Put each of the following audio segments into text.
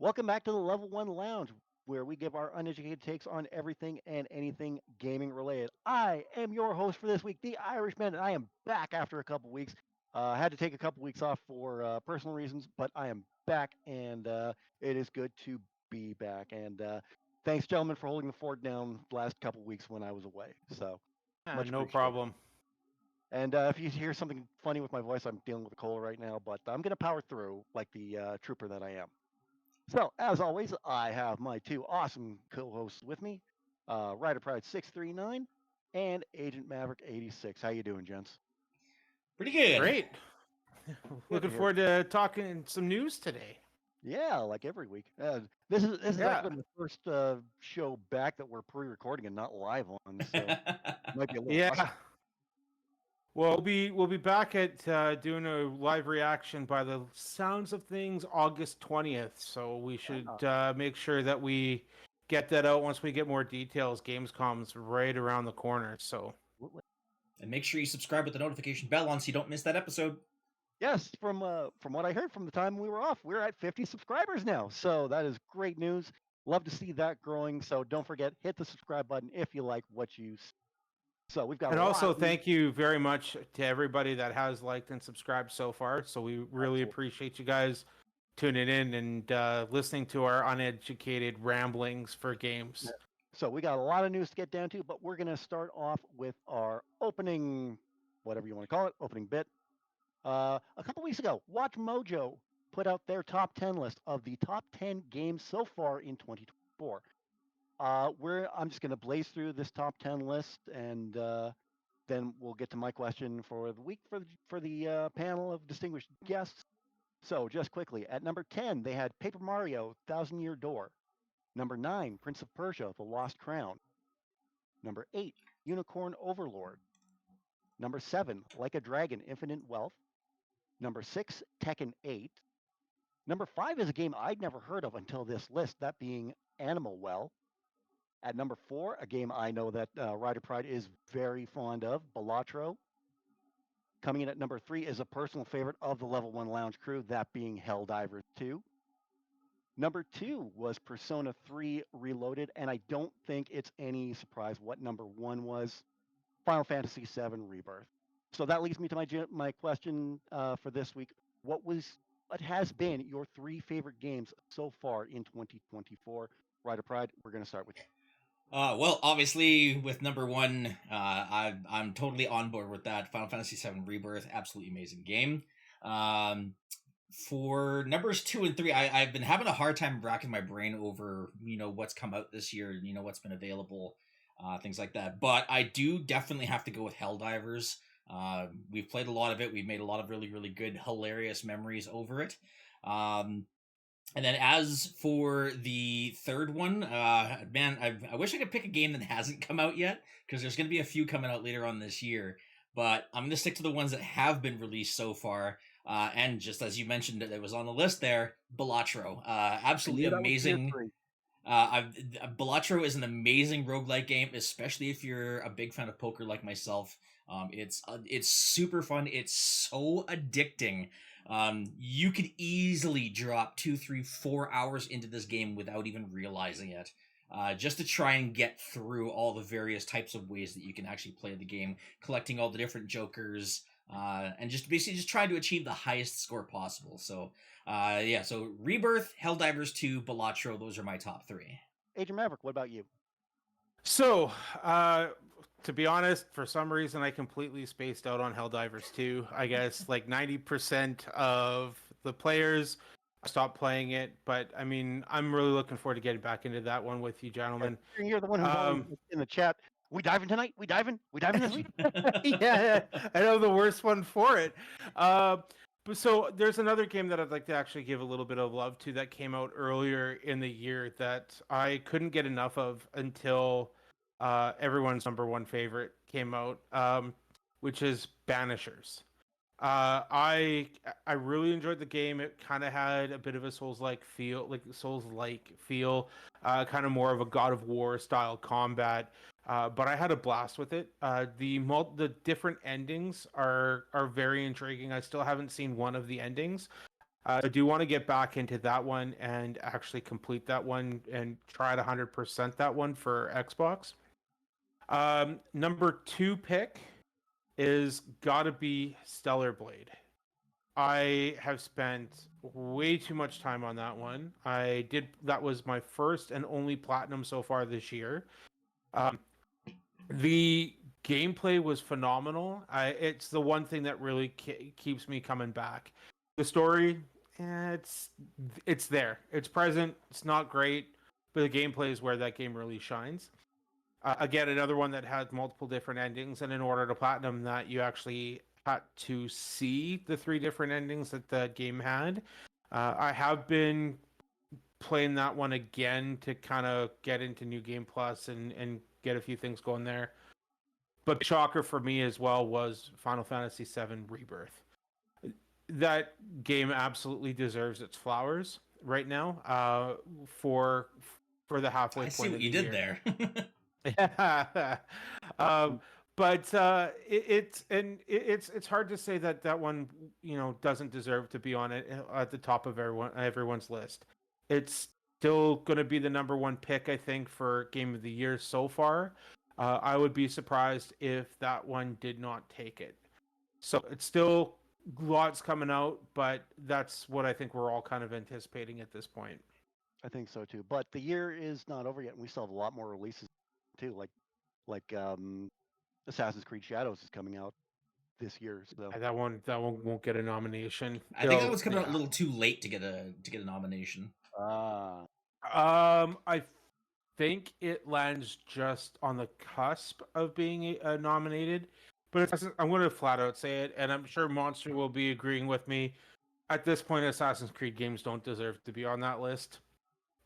Welcome back to the Level 1 Lounge, where we give our uneducated takes on everything and anything gaming related. I am your host for this week, the Irishman, and I am back after a couple weeks. I had to take a couple weeks off for personal reasons, but I am back, and it is good to be back. And thanks, gentlemen, for holding the fort down the last couple weeks when I was away. So much No appreciated. problem. And if you hear something funny with my voice, I'm dealing with a cold right now, but I'm going to power through like the trooper that I am. So, as always, I have my two awesome co-hosts with me, Rider Pride 639 and Agent Maverick 86. How you doing, gents? Pretty good. Great. Good to Looking hear. forward to talking some news today. Yeah, like every week. This is Yeah. actually the first show back that we're pre-recording and not live on, so it might be a little Yeah. rusty. Well, we'll be back at doing a live reaction by the sounds of things August 20th. So we should make sure that we get that out once we get more details. Gamescom's right around the corner. So Absolutely. And make sure you subscribe with the notification bell on so you don't miss that episode. Yes, from what I heard from the time we were off, we're at 50 subscribers now. So that is great news. Love to see that growing. So don't forget, hit the subscribe button if you like what you see. So we've got a and lot also of news. thank you very much to everybody that has liked and subscribed so far. So we really Absolutely. appreciate you guys tuning in and listening to our uneducated ramblings for games. So we got a lot of news to get down to, but we're going to start off with our opening, whatever you want to call it, opening bit. A couple weeks ago, Watch Mojo put out their top 10 list of the top 10 games so far in 2024. I'm just going to blaze through this top 10 list, and then we'll get to my question for the week for the panel of distinguished guests. So just quickly, at number 10, they had Paper Mario: Thousand Year Door. Number 9, Prince of Persia: The Lost Crown. Number 8, Unicorn Overlord. Number 7, Like a Dragon: Infinite Wealth. Number 6, Tekken 8. Number 5 is a game I'd never heard of until this list, that being Animal Well. At number 4, a game I know that Rider Pride is very fond of, Balatro. Coming in at number 3 is a personal favorite of the Level 1 Lounge crew, that being Helldivers 2. Number 2 was Persona 3 Reloaded, and I don't think it's any surprise what number 1 was, Final Fantasy VII Rebirth. So that leads me to my question for this week. What has been your 3 favorite games so far in 2024? Rider Pride, we're going to start with you. Well, obviously, with number one, I'm totally on board with that. Final Fantasy VII Rebirth, absolutely amazing game. For numbers 2 and 3, I've been having a hard time racking my brain over what's come out this year, what's been available, things like that. But I do definitely have to go with Helldivers. We've played a lot of it. We've made a lot of really, really good, hilarious memories over it. And then as for the third one, man, I wish I could pick a game that hasn't come out yet, because there's going to be a few coming out later on this year. But I'm going to stick to the ones that have been released so far. And just as you mentioned, it was on the list there, Balatro. Absolutely amazing. Balatro is an amazing roguelike game, especially if you're a big fan of poker like myself. It's super fun. It's so addicting. You could easily drop 2, 3, 4 hours into this game without even realizing it. Just to try and get through all the various types of ways that you can actually play the game, collecting all the different jokers, and just basically just trying to achieve the highest score possible. So, so Rebirth, Helldivers 2, Balatro, those are my top 3. Agent Maverick, what about you? So, to be honest, for some reason, I completely spaced out on Helldivers 2. I guess like 90% of the players stopped playing it, but I mean, I'm really looking forward to getting back into that one with you, gentlemen. You're the one who's in the chat. We diving tonight? We diving this week? Yeah, I know the worst one for it. But so there's another game that I'd like to actually give a little bit of love to that came out earlier in the year that I couldn't get enough of until everyone's number one favorite came out, which is Banishers. I really enjoyed the game. It kind of had a bit of a Souls-like feel, kind of more of a God of War style combat. But I had a blast with it. The different endings are very intriguing. I still haven't seen one of the endings, I do want to get back into that one and actually complete that one and try to 100% that one for Xbox. Number 2 pick is gotta be Stellar Blade. I have spent way too much time on that one. That was my first and only platinum so far this year. The gameplay was phenomenal. It's the one thing that really keeps me coming back. The story, it's there. It's present. It's not great, but the gameplay is where that game really shines. Again, another one that had multiple different endings, and in order to platinum that, you actually had to see the 3 different endings that the game had. I have been playing that one again to kind of get into New Game Plus and get a few things going there. But the shocker for me as well was Final Fantasy VII Rebirth. That game absolutely deserves its flowers right now. For the halfway point. I see what of you the did year. there. Yeah. But it's hard to say that one doesn't deserve to be on it at the top of everyone's list. It's still going to be the number 1 pick, I think, for Game of the Year so far. I would be surprised if that one did not take it. So it's still lots coming out, but that's what I think we're all kind of anticipating at this point. I think so too. But the year is not over yet, and we still have a lot more releases too. Like Assassin's Creed Shadows is coming out this year. So That one won't get a nomination. I think that was coming out a little too late to get a nomination. I think it lands just on the cusp of being nominated, but I'm going to flat out say it, and I'm sure Monster will be agreeing with me. At this point, Assassin's Creed games don't deserve to be on that list.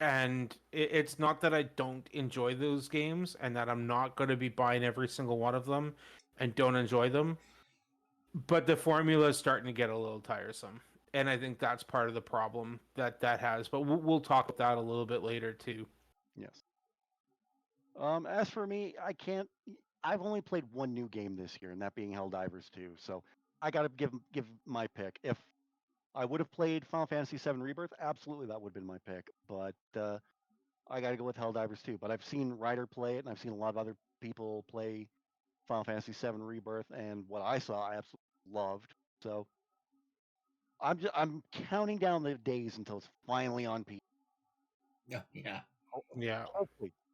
And it's not that I don't enjoy those games and that I'm not going to be buying every single one of them and don't enjoy them, but the formula is starting to get a little tiresome. And I think that's part of the problem that has. But we'll talk about that a little bit later too. yes. As for me, I've only played one new game this year, and that being Helldivers 2. So I got to give my pick. If I would have played Final Fantasy VII Rebirth, absolutely that would have been my pick. But I got to go with Helldivers 2. But I've seen Ryder play it, and I've seen a lot of other people play Final Fantasy VII Rebirth, and what I saw, I absolutely loved. So I'm counting down the days until it's finally on PC. Yeah, yeah. Yeah.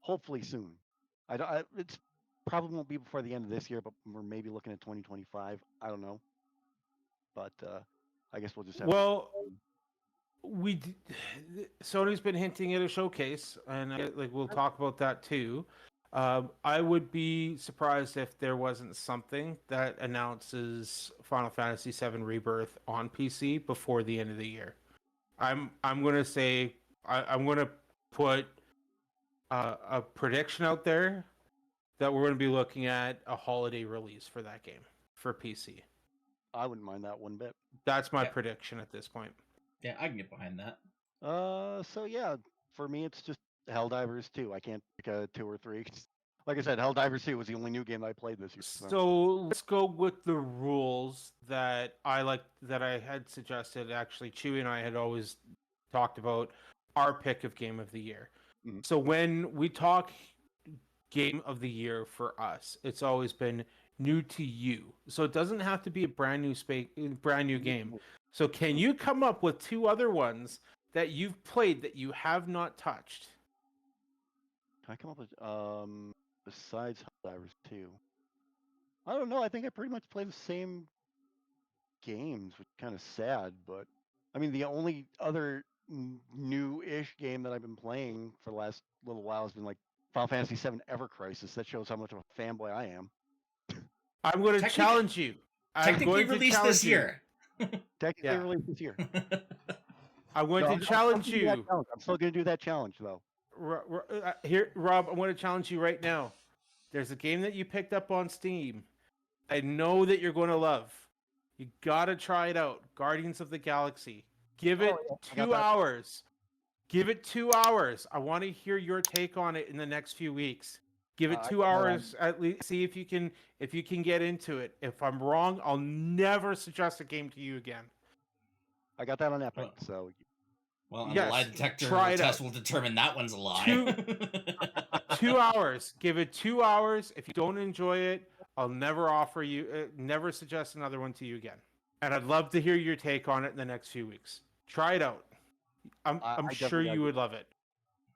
Hopefully soon. It's probably won't be before the end of this year, but we're maybe looking at 2025. I don't know. But I guess we'll just have. Well, Sony's been hinting at a showcase, and we'll talk about that too. I would be surprised if there wasn't something that announces Final Fantasy VII Rebirth on PC before the end of the year. I'm gonna say I'm gonna put a prediction out there that we're gonna be looking at a holiday release for that game for PC. I wouldn't mind that one bit. That's my prediction at this point. Yeah, I can get behind that. So yeah, for me it's just Helldivers 2. I can't pick a 2 or 3. Like I said, Helldivers 2 was the only new game I played this year. So let's go with the rules that I had suggested. Actually, Chewy and I had always talked about our pick of Game of the Year. Mm-hmm. So when we talk Game of the Year for us, it's always been new to you. So it doesn't have to be a brand new game. So can you come up with 2 other ones that you've played that you have not touched? Can I come up with besides Helldivers 2? I don't know. I think I pretty much play the same games, which is kind of sad. But I mean, the only other new-ish game that I've been playing for the last little while has been like Final Fantasy VII Ever Crisis. That shows how much of a fanboy I am. I'm going to challenge you. Technically released this year. Technically released this year. I'm going to challenge you. I'm still going to do that challenge, though. Here, Rob, I'm going to challenge you right now. There's a game that you picked up on Steam. I know that you're going to love. You got to try it out. Guardians of the Galaxy. Give it 2 hours. Give it 2 hours. I want to hear your take on it in the next few weeks. Give it 2 hours at least. See if you can get into it. If I'm wrong, I'll never suggest a game to you again. I got that on Epic, Well, so Well, and the Yes, lie detector try it test out. will determine that one's a lie. 2 hours. Give it 2 hours. If you don't enjoy it, I'll never suggest another one to you again. And I'd love to hear your take on it in the next few weeks. Try it out. I'm I sure definitely you would love it.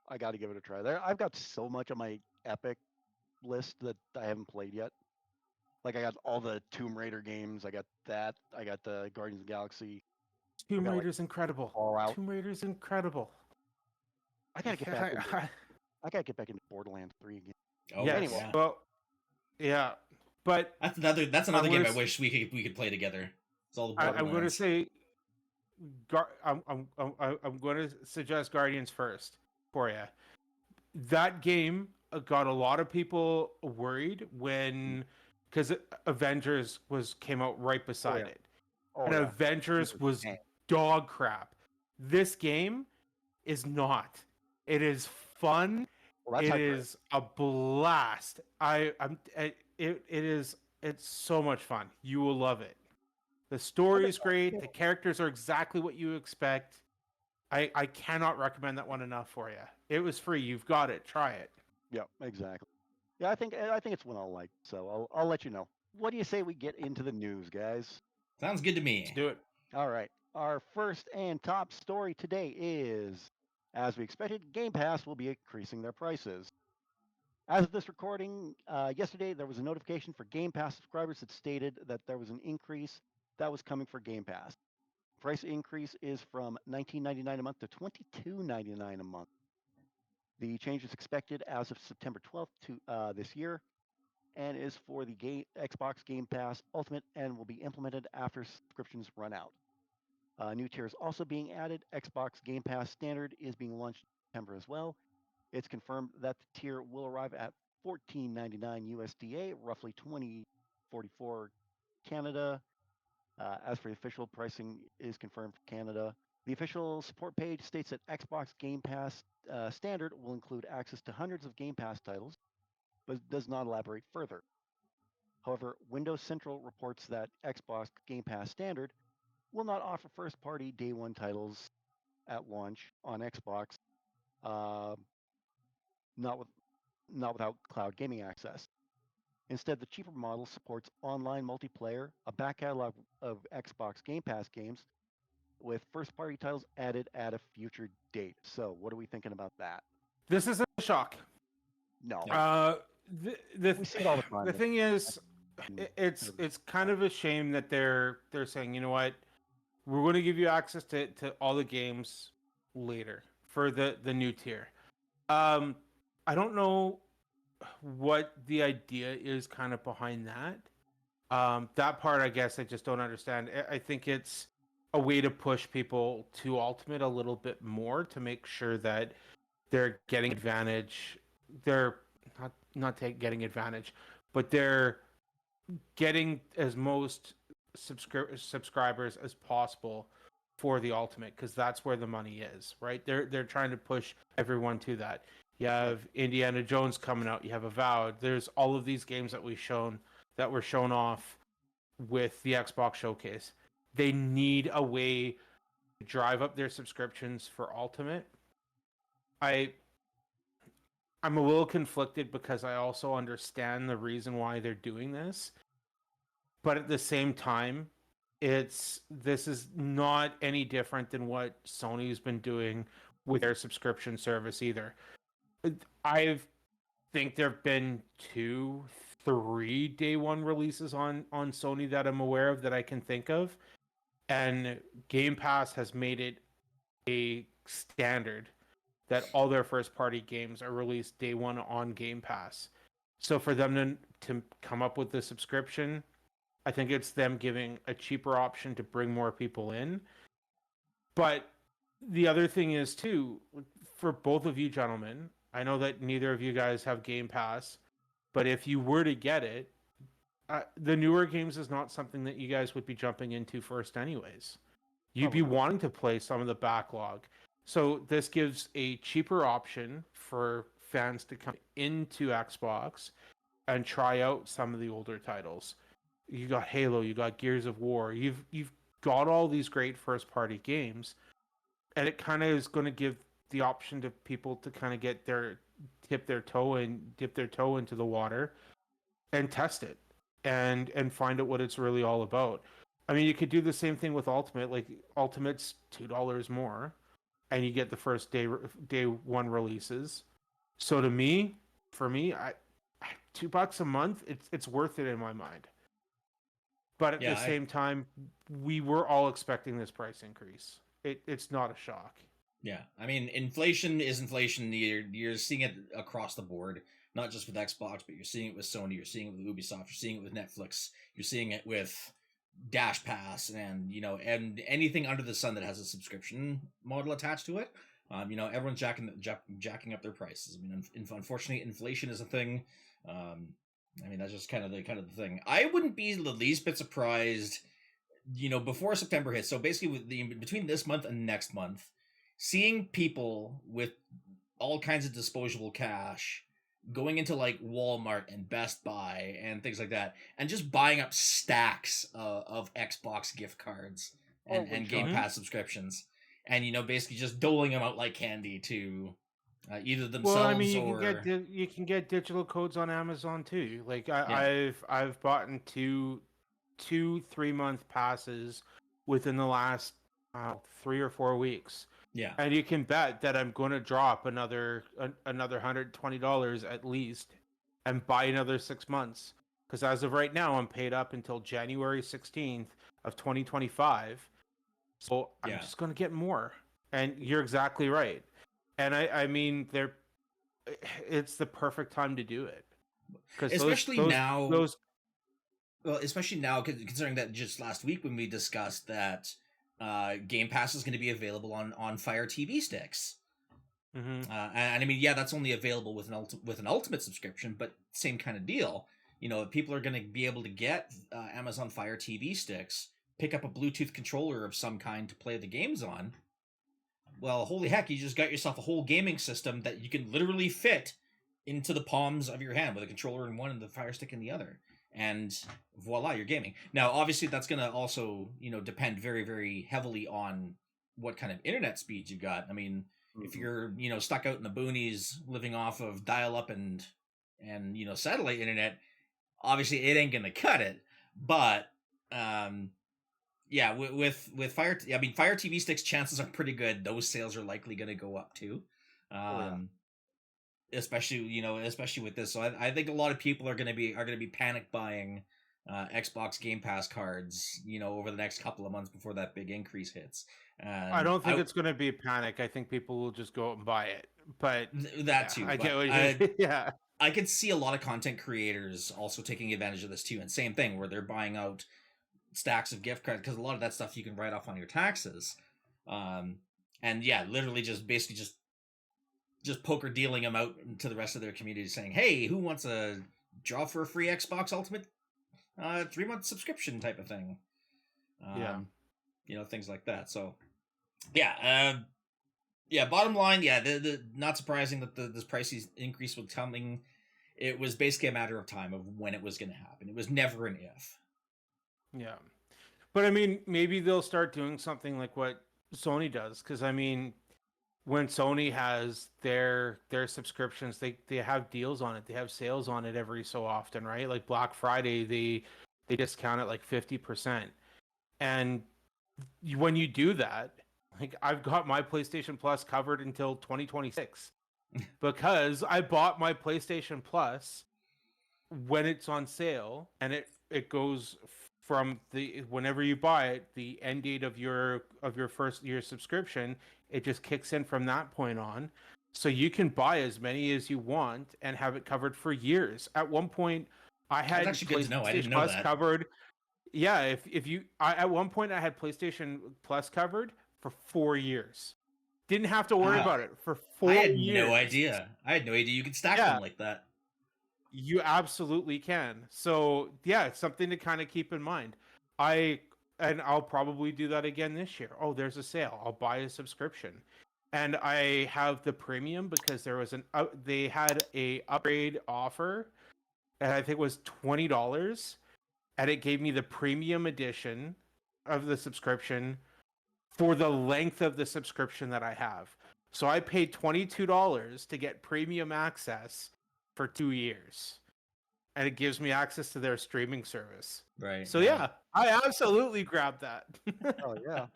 I got to give it a try. I've got so much on my Epic list that I haven't played yet. Like I got all the Tomb Raider games. I got that. I got the Guardians of the Galaxy. I Tomb got like Raider's incredible. Fallout. Tomb Raider's incredible. I gotta get back into. I gotta get back into Borderlands 3 again. Oh, Yes. Anyway. yeah. Well, yeah. But That's another game I s- wish we could play together. It's all the I'm going to Borderlands. say, I'm going to suggest Guardians first for you. That game got a lot of people worried because Avengers came out right beside yeah. it, Oh and yeah. Avengers was Dang. dog crap. This game is not. It is fun. Well, that's It high praise. is a blast. It's so much fun. You will love it. The story is great. The characters are exactly what you expect. I cannot recommend that one enough for you. It was free. You've got it. Try it. Yeah, exactly. Yeah, I think it's one I'll like. So I'll let you know. What do you say we get into the news, guys? Sounds good to me. Let's do it. All right. Our first and top story today is, as we expected, Game Pass will be increasing their prices. As of this recording, yesterday there was a notification for Game Pass subscribers that stated that there was an increase that was coming for Game Pass. Price increase is from $19.99 a month to $22.99 a month. The change is expected as of September 12th this year, and is for the Xbox Game Pass Ultimate and will be implemented after subscriptions run out. New tier is also being added. Xbox Game Pass Standard is being launched in September as well. It's confirmed that the tier will arrive at $14.99 USDA, roughly $20.44 Canada. As for the official pricing is confirmed for Canada. The official support page states that Xbox Game Pass Standard will include access to hundreds of Game Pass titles, but does not elaborate further. However, Windows Central reports that Xbox Game Pass Standard will not offer first-party day one titles at launch on Xbox, uh, not without cloud gaming access. Instead, the cheaper model supports online multiplayer, a back catalog of Xbox Game Pass games, with first-party titles added at a future date. So, what are we thinking about that? This is a shock. No, We see it all the time. The thing is, it's kind of a shame that they're saying, you know what, we're going to give you access to all the games later for the new tier. I don't know what the idea is kind of behind that. That part, I guess, I just don't understand. I think it's a way to push people to Ultimate a little bit more to make sure that they're getting advantage. They're not getting advantage, but they're getting as most subscribers as possible for the Ultimate, because that's where the money is, right? They're trying to push everyone to that. You have Indiana Jones coming out. You have Avowed. There's all of these games that were shown off with the Xbox showcase. They need a way to drive up their subscriptions for Ultimate. I'm a little conflicted because I also understand the reason why they're doing this. But at the same time, this is not any different than what Sony's been doing with their subscription service either. I think there have been 2-3 day one releases on Sony that I'm aware of that I can think of. And Game Pass has made it a standard that all their first party games are released day one on Game Pass. So for them to come up with the subscription, I think it's them giving a cheaper option to bring more people in. But the other thing is too, for both of you gentlemen, I know that neither of you guys have Game Pass, but if you were to get it, the newer games is not something that you guys would be jumping into first anyways. You'd be wanting to play some of the backlog. So this gives a cheaper option for fans to come into Xbox and try out some of the older titles. You got Halo, you got Gears of War, you've got all these great first party games, and it kind of is going to give the option to people to kind of dip their toe into the water and test it and find out what it's really all about. I mean, you could do the same thing with Ultimate. Like Ultimate's $2 more, and you get the first day one releases. So for me, $2 a month, it's worth it in my mind. But at the same time, we were all expecting this price increase. It's not a shock. Yeah, I mean, inflation is inflation. You're seeing it across the board, not just with Xbox, but you're seeing it with Sony, you're seeing it with Ubisoft, you're seeing it with Netflix, you're seeing it with Dash Pass, and and anything under the sun that has a subscription model attached to it. Everyone's jacking up their prices. I mean, unfortunately, inflation is a thing. I mean, that's just kind of the thing. I wouldn't be the least bit surprised, before September hits. So basically, between this month and next month, seeing people with all kinds of disposable cash going into like Walmart and Best Buy and things like that, and just buying up stacks of Xbox gift cards and Game Pass subscriptions, and basically just doling them out like candy to either themselves. Well, I mean, you can get digital codes on Amazon too. Like I've bought 2-3 month passes within the last 3 or 4 weeks. Yeah, and you can bet that I'm going to drop another $120 at least, and buy another 6 months. Because as of right now, I'm paid up until January 16th of 2025. So I'm just going to get more. And you're exactly right. And I mean, it's the perfect time to do it. Especially now, considering that just last week when we discussed that Game Pass is going to be available on Fire TV sticks. And I mean, that's only available with an Ultimate subscription, but same kind of deal. People are going to be able to get Amazon Fire TV sticks, pick up a Bluetooth controller of some kind to play the games on. Well, holy heck, you just got yourself a whole gaming system that you can literally fit into the palms of your hand with a controller in one and the Fire Stick in the other. And voila, you're gaming. Now, obviously, that's going to also, depend very, very heavily on what kind of internet speeds you got. I mean, if you're, stuck out in the boonies living off of dial-up and satellite internet, obviously it ain't going to cut it. But, with Fire TV sticks, chances are pretty good those sales are likely going to go up too. Especially with this. So I think a lot of people are going to be panic buying Xbox Game Pass cards, over the next couple of months before that big increase hits. I don't think it's going to be panic. I think people will just go out and buy it. But that too. I get what you I could see a lot of content creators also taking advantage of this too, and same thing where they're buying out stacks of gift cards, because a lot of that stuff you can write off on your taxes. Literally just poker dealing them out to the rest of their community, saying, "Hey, who wants a draw for a free Xbox Ultimate 3-month subscription type of thing?" Things like that. So, bottom line, the not surprising that this price increase was coming. It was basically a matter of time of when it was going to happen. It was never an if. Yeah, but I mean, maybe they'll start doing something like what Sony does, because I mean, when Sony has their subscriptions, they have deals on it. They have sales on it every so often, right? Like Black Friday, they discount it like 50%. And when you do that, like I've got my PlayStation Plus covered until 2026 because I bought my PlayStation Plus when it's on sale, and it goes from whenever you buy it, the end date of your first year subscription, it just kicks in from that point on. So you can buy as many as you want and have it covered for years. At one point, I had PlayStation Plus covered. Yeah, at one point I had PlayStation Plus covered for 4 years. Didn't have to worry about it for 4 years. I had no idea. You could stack them like that. You absolutely can. So yeah, it's something to kind of keep in mind. I'll probably do that again this year. Oh, there's a sale. I'll buy a subscription. And I have the premium because they had a upgrade offer, and I think it was $20, and it gave me the premium edition of the subscription for the length of the subscription that I have. So I paid $22 to get premium access for 2 years. And it gives me access to their streaming service. Right. So yeah, I absolutely grabbed that. Oh yeah.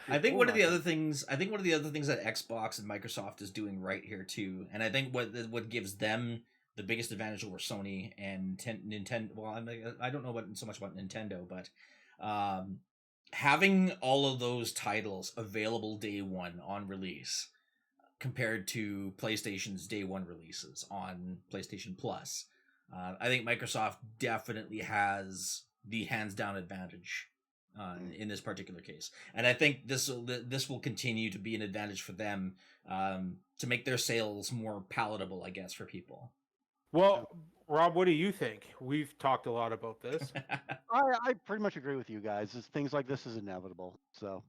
I think Oh one of my the other things that Xbox and Microsoft is doing right here too, and I think what gives them the biggest advantage over Sony and Nintendo. Well, I don't know so much about Nintendo, but having all of those titles available day one on release compared to PlayStation's day one releases on PlayStation Plus, I think Microsoft definitely has the hands down advantage in this particular case, and I think this will continue to be an advantage for them to make their sales more palatable, I guess, for people. Well, Rob, what do you think? We've talked a lot about this. I pretty much agree with you guys. Things like this is inevitable. So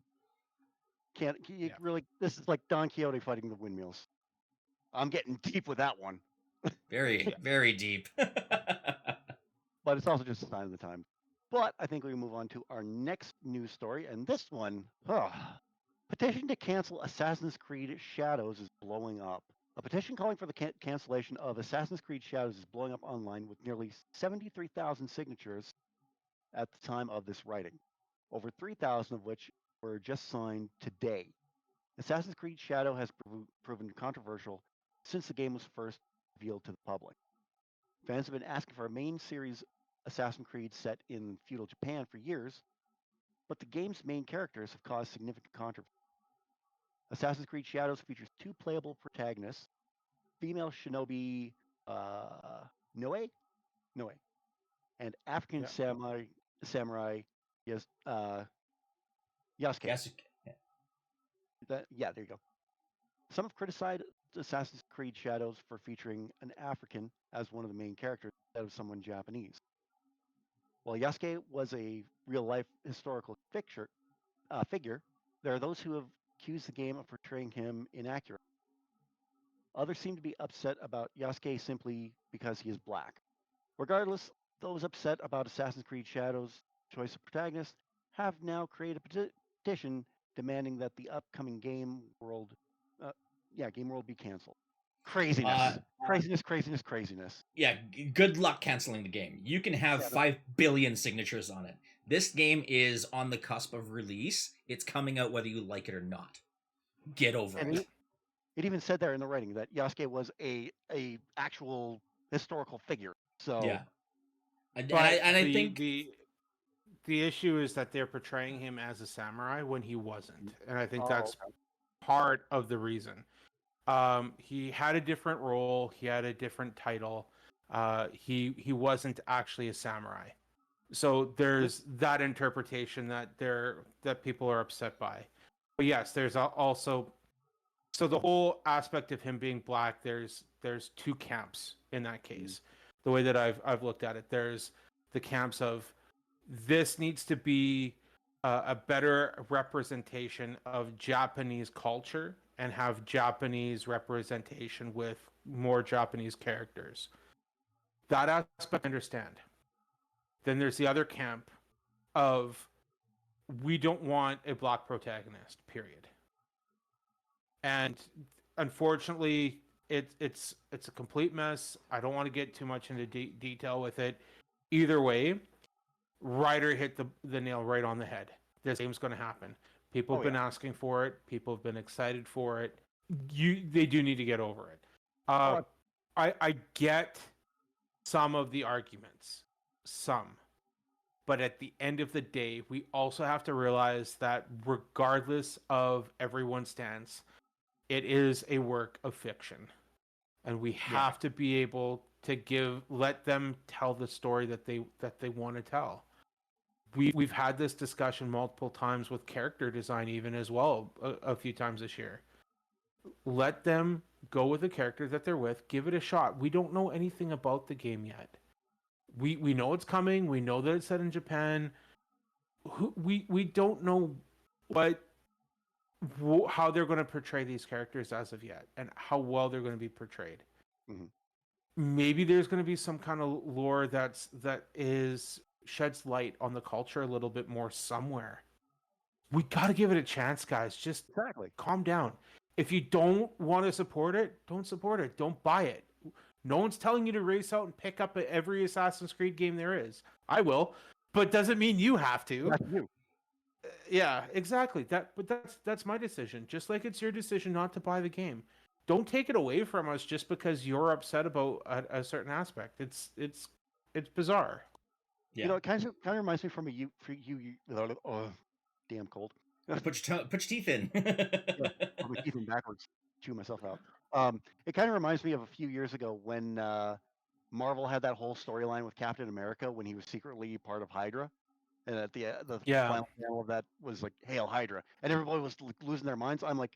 can't you Yeah. really? This is like Don Quixote fighting the windmills. I'm getting deep with that one, Very, very deep. but it's also just a sign of the time. But I think we move on to our next news story, and this one, petition to cancel Assassin's Creed Shadows is blowing up. A petition calling for the cancellation of Assassin's Creed Shadows is blowing up online with nearly 73,000 signatures at the time of this writing, over 3,000 of which were just signed today. Assassin's Creed Shadow has proven controversial since the game was first revealed to the public. Fans have been asking for a main series Assassin's Creed set in feudal Japan for years, but the game's main characters have caused significant controversy. Assassin's Creed Shadows features two playable protagonists, female shinobi Noe, and African samurai yes, Yasuke. Yes. Yeah, there you go. Some have criticized Assassin's Creed Shadows for featuring an African as one of the main characters instead of someone Japanese. While Yasuke was a real-life historical figure, there are those who have accused the game of portraying him inaccurately. Others seem to be upset about Yasuke simply because he is black. Regardless, those upset about Assassin's Creed Shadows' choice of protagonist have now created a petition demanding that the upcoming game world be canceled. Craziness. Craziness. Yeah, good luck canceling the game. You can have 5 billion signatures on it. This game is on the cusp of release. It's coming out whether you like it or not. Get over it. It even said there in the writing that Yasuke was a actual historical figure. So yeah, and I think the issue is that they're portraying him as a samurai when he wasn't, and I think that's okay. part of the reason. He had a different role. He had a different title. He wasn't actually a samurai. So there's that interpretation that people are upset by. But yes, there's also the whole aspect of him being black. There's two camps in that case. The way that I've looked at it, there's the camps of this needs to be a better representation of Japanese culture and have Japanese representation with more Japanese characters. That aspect I understand. Then there's the other camp of we don't want a black protagonist, period. And unfortunately, it's a complete mess. I don't want to get too much into detail with it. Either way, Ryder hit the nail right on the head. This game's going to happen. People have been asking for it. People have been excited for it. They do need to get over it. I get some of the arguments, but at the end of the day, we also have to realize that regardless of everyone's stance, it is a work of fiction, and we have to be able to let them tell the story that they want to tell. We've had this discussion multiple times with character design, even as well, a few times this year. Let them go with the character that they're with. Give it a shot. We don't know anything about the game yet. We know it's coming. We know that it's set in Japan. We don't know how they're going to portray these characters as of yet, and how well they're going to be portrayed. Mm-hmm. Maybe there's going to be some kind of lore that is sheds light on the culture a little bit more somewhere. We got to give it a chance, guys. Just calm down. If you don't want to support it, don't support it. Don't buy it. No one's telling you to race out and pick up every Assassin's Creed game there is. I will, but doesn't mean you have to. That's you. Yeah, exactly. That's my decision. Just like it's your decision not to buy the game. Don't take it away from us just because you're upset about a certain aspect. It's bizarre. Yeah. You know, it kind of reminds me from damn cold. Put your teeth in. I'll be keeping backwards, chew myself out. It kind of reminds me of a few years ago when Marvel had that whole storyline with Captain America when he was secretly part of Hydra, and at the final panel of that was like "Hail Hydra," and everybody was losing their minds. I'm like,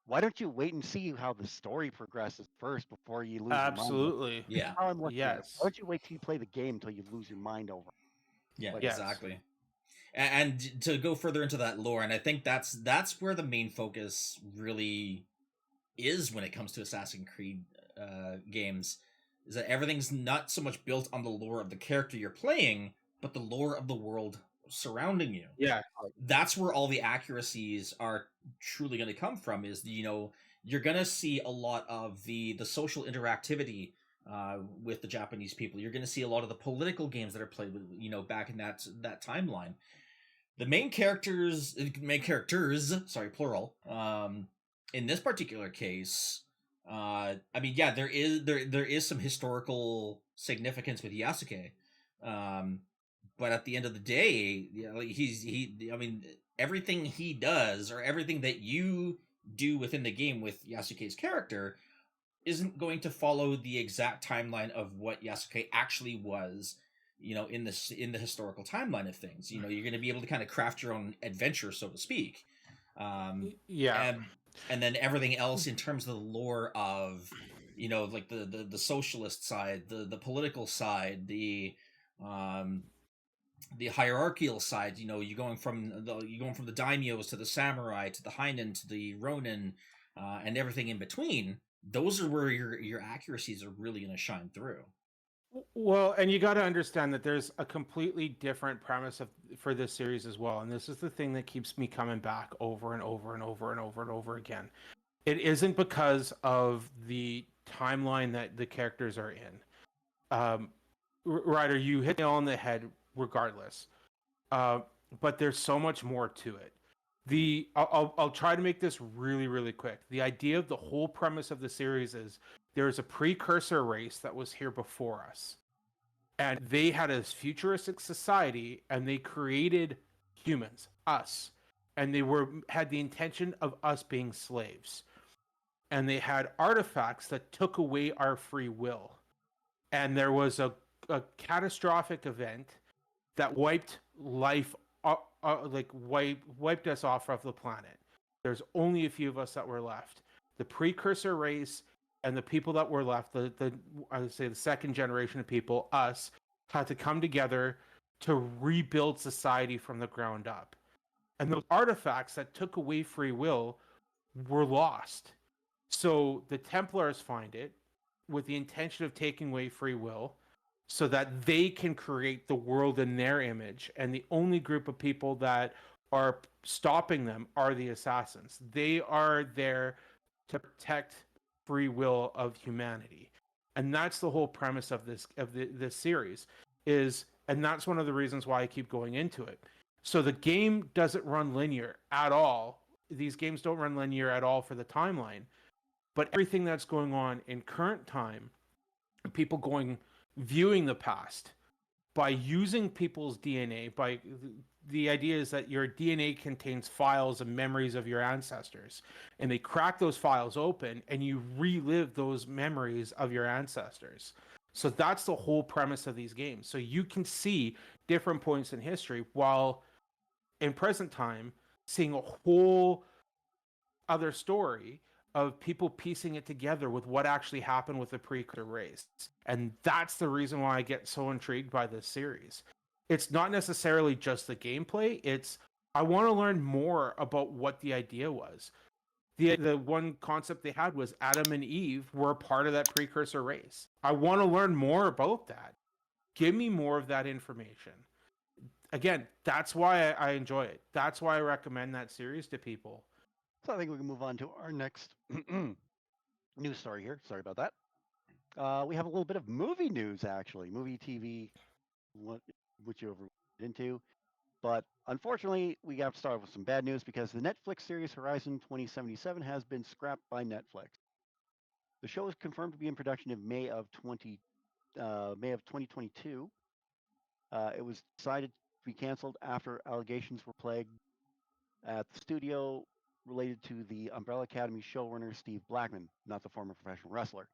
why don't you wait and see how the story progresses first before you lose your mind? Absolutely. Yeah. How I'm looking at it. Yes. Why don't you wait till you play the game until you lose your mind over it? Yeah, Like, exactly. And to go further into that lore, and I think that's where the main focus really is when it comes to Assassin's Creed games, is that everything's not so much built on the lore of the character you're playing, but the lore of the world surrounding you. Yeah. That's where all the accuracies are truly going to come from, is, you know, you're going to see a lot of the social interactivity with the Japanese people. You're going to see a lot of the political games that are played with, you know, back in that timeline. The main characters, sorry, plural, in this particular case, I mean, yeah, there is some historical significance with Yasuke, but at the end of the day, you know, I mean, everything he does, or everything that you do within the game with Yasuke's character, isn't going to follow the exact timeline of what Yasuke actually was, you know, in the historical timeline of things. You know, you're going to be able to kind of craft your own adventure, so to speak. Yeah. And then everything else in terms of the lore of, you know, like the socialist side, the political side, the hierarchical side. You know, you're going from the daimyos to the samurai to the Heinen to the Ronin, and everything in between. Those are where your accuracies are really going to shine through. Well, and you got to understand that there's a completely different premise for this series as well, and this is the thing that keeps me coming back over and over and over and over and over again. It isn't because of the timeline that the characters are in. Ryder, you hit the nail on the head regardless, but there's so much more to it. I'll try to make this really, really quick. The idea of the whole premise of the series is there's a precursor race that was here before us, and they had a futuristic society, and they created humans, us, and they had the intention of us being slaves, and they had artifacts that took away our free will, and there was a catastrophic event that wiped life wiped us off of the planet. There's only a few of us that were left. The precursor race and the people that were left, I would say the second generation of people, us, had to come together to rebuild society from the ground up. And those artifacts that took away free will were lost. So the Templars find it with the intention of taking away free will, so that they can create the world in their image. And the only group of people that are stopping them are the assassins. They are there to protect free will of humanity. And that's the whole premise of this series is, and that's one of the reasons why I keep going into it. So the game doesn't run linear at all. These games don't run linear at all for the timeline. But everything that's going on in current time, people viewing the past by using people's DNA, by the idea is that your DNA contains files and memories of your ancestors, and they crack those files open and you relive those memories of your ancestors. So that's the whole premise of these games. So you can see different points in history, while in present time seeing a whole other story of people piecing it together with what actually happened with the precursor race. And that's the reason why I get so intrigued by this series. It's not necessarily just the gameplay, it's I want to learn more about what the idea was. The one concept they had was Adam and Eve were a part of that precursor race. I want to learn more about that. Give me more of that information. Again, that's why I enjoy it. That's why I recommend that series to people. So I think we can move on to our next news story here. Sorry about that. We have a little bit of movie news, actually. Movie, TV, which you're into. But unfortunately, we have to start with some bad news because the Netflix series Horizon 2077 has been scrapped by Netflix. The show is confirmed to be in production in May of 2022. It was decided to be canceled after allegations were plagued at the studio related to the Umbrella Academy showrunner Steve Blackman, not the former professional wrestler.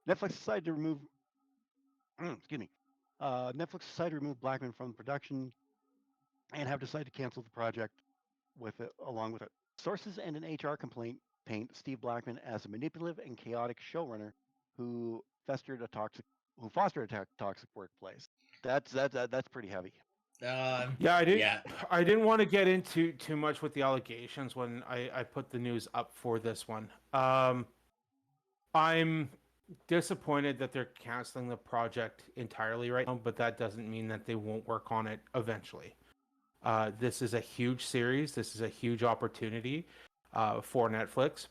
Netflix decided to remove, excuse me, Netflix decided to remove Blackman from the production and have decided to cancel the project along with it. Sources and an HR complaint paint Steve Blackman as a manipulative and chaotic showrunner who fostered a toxic workplace. That's pretty heavy. Yeah, I didn't want to get into too much with the allegations when I put the news up for this one. I'm disappointed that they're canceling the project entirely right now, but that doesn't mean that they won't work on it eventually. This is a huge series. This is a huge opportunity for Netflix.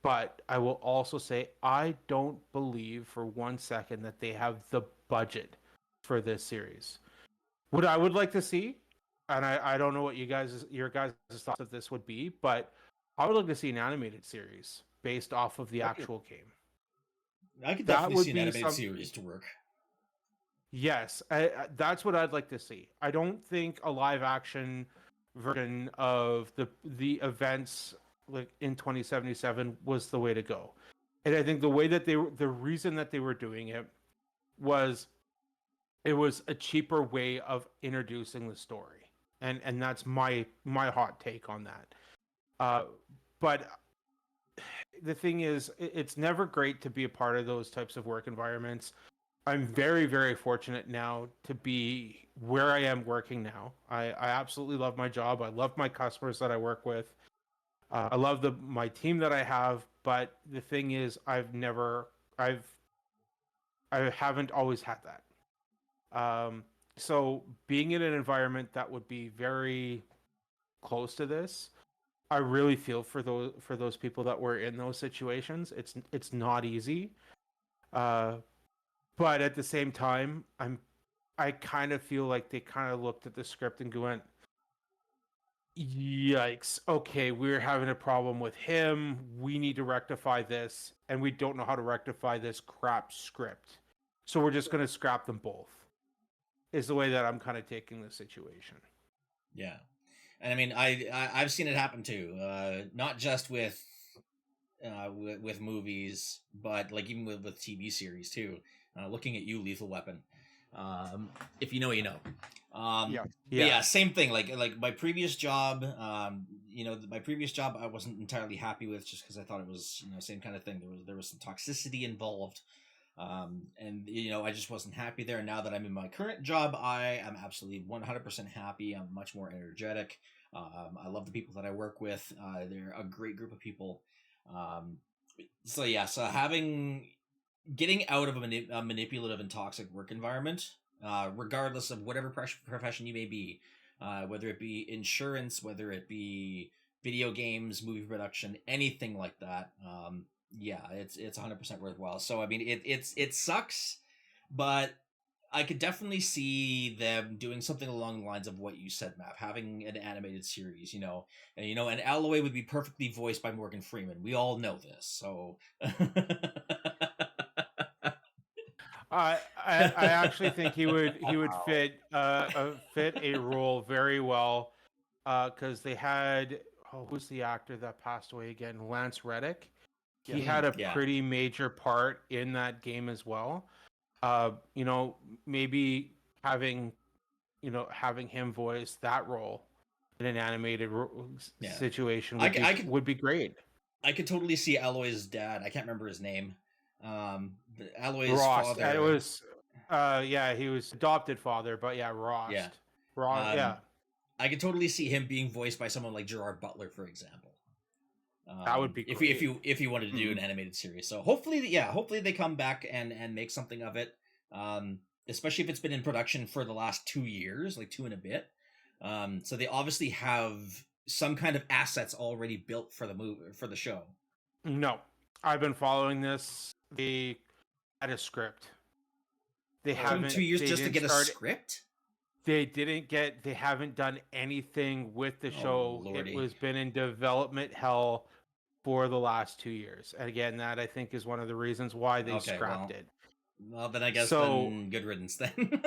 But I will also say I don't believe for 1 second that they have the budget for this series. What I would like to see, and I don't know what your guys' thoughts of this would be, but I would like to see an animated series based off of the actual game. I could definitely see an animated series to work. Yes, that's what I'd like to see. I don't think a live action version of the events like in 2077 was the way to go. And I think the reason that they were doing it was a cheaper way of introducing the story. And that's my hot take on that. But the thing is, it's never great to be a part of those types of work environments. I'm very, very fortunate now to be where I am working now. I absolutely love my job. I love my customers that I work with. I love my team that I have. But the thing is, I haven't always had that. So being in an environment that would be very close to this, I really feel for those people that were in those situations. It's not easy. But at the same time, I kind of feel like they kind of looked at the script and went, yikes, okay, we're having a problem with him. We need to rectify this, and we don't know how to rectify this crap script. So we're just going to scrap them both, is the way that I'm kind of taking the situation. Yeah. And I mean, I've seen it happen too. Not just with movies, but like even with TV series too. Looking at you, Lethal Weapon. If you know, you know. Yeah, same thing. Like my previous job. My previous job I wasn't entirely happy with just because I thought it was same kind of thing. There was some toxicity involved. And I just wasn't happy there. Now that I'm in my current job, I am absolutely 100% happy. I'm much more energetic. I love the people that I work with. They're a great group of people. So getting out of a manipulative and toxic work environment, regardless of whatever profession you may be, whether it be insurance, whether it be video games, movie production, anything like that. It's 100% worthwhile. So I mean, it sucks, but I could definitely see them doing something along the lines of what you said, Matt, having an animated series, and Alloy would be perfectly voiced by Morgan Freeman. We all know this, so. I actually think he would fit a role very well, because they had who's the actor that passed away again? Lance Reddick. He had a pretty major part in that game as well. Maybe having him voice that role in an animated situation would be great. I could totally see Alloy's dad. I can't remember his name. Alloy's Ross. father. It was, he was adopted father, but Ross. Yeah. Ross. I could totally see him being voiced by someone like Gerard Butler, for example. That would be great. if you wanted to do an animated series. So hopefully they come back and make something of it. especially if it's been in production for the last 2 years, like 2 and a bit. So they obviously have some kind of assets already built for the for the show. No, I've been following this. They had a script. They haven't. 2 years they just to didn't get a start. script? They didn't get. They haven't done anything with the show. Lordy. It was been in development hell for the last 2 years. And again, that I think is one of the reasons why they scrapped it. Well, then I guess So- then good riddance then.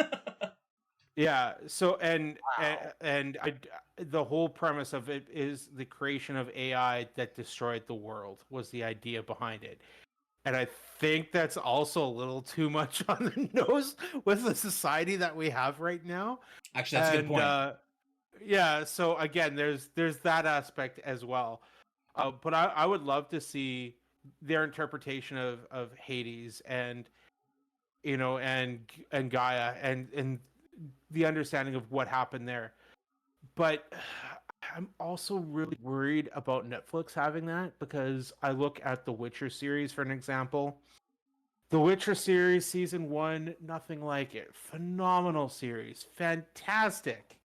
Yeah. So and Wow. the whole premise of it is the creation of AI that destroyed the world was the idea behind it. And I think that's also a little too much on the nose with the society that we have right now. Actually, that's a good point. Yeah. So again, there's that aspect as well. But I would love to see their interpretation of Hades and and Gaia and the understanding of what happened there. But I'm also really worried about Netflix having that because I look at the Witcher series for an example. The Witcher series season 1, nothing like it. Phenomenal series, fantastic.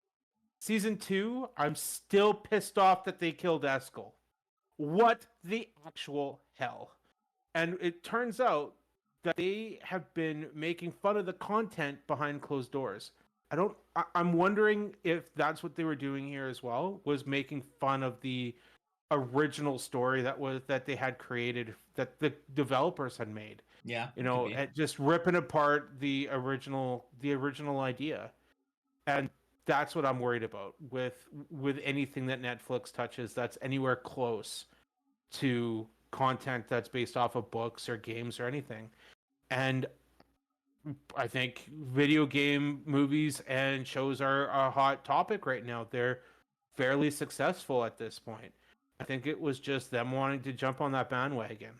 Season 2, I'm still pissed off that they killed Eskel. What the actual hell? And it turns out that they have been making fun of the content behind closed doors. I'm wondering if that's what they were doing here as well, was making fun of the original story that they had created, that the developers had made. Yeah, it could be. And just ripping apart the original idea. And that's what I'm worried about with anything that Netflix touches that's anywhere close to content that's based off of books or games or anything. And I think video game movies and shows are a hot topic right now. They're fairly successful at this point. I think it was just them wanting to jump on that bandwagon.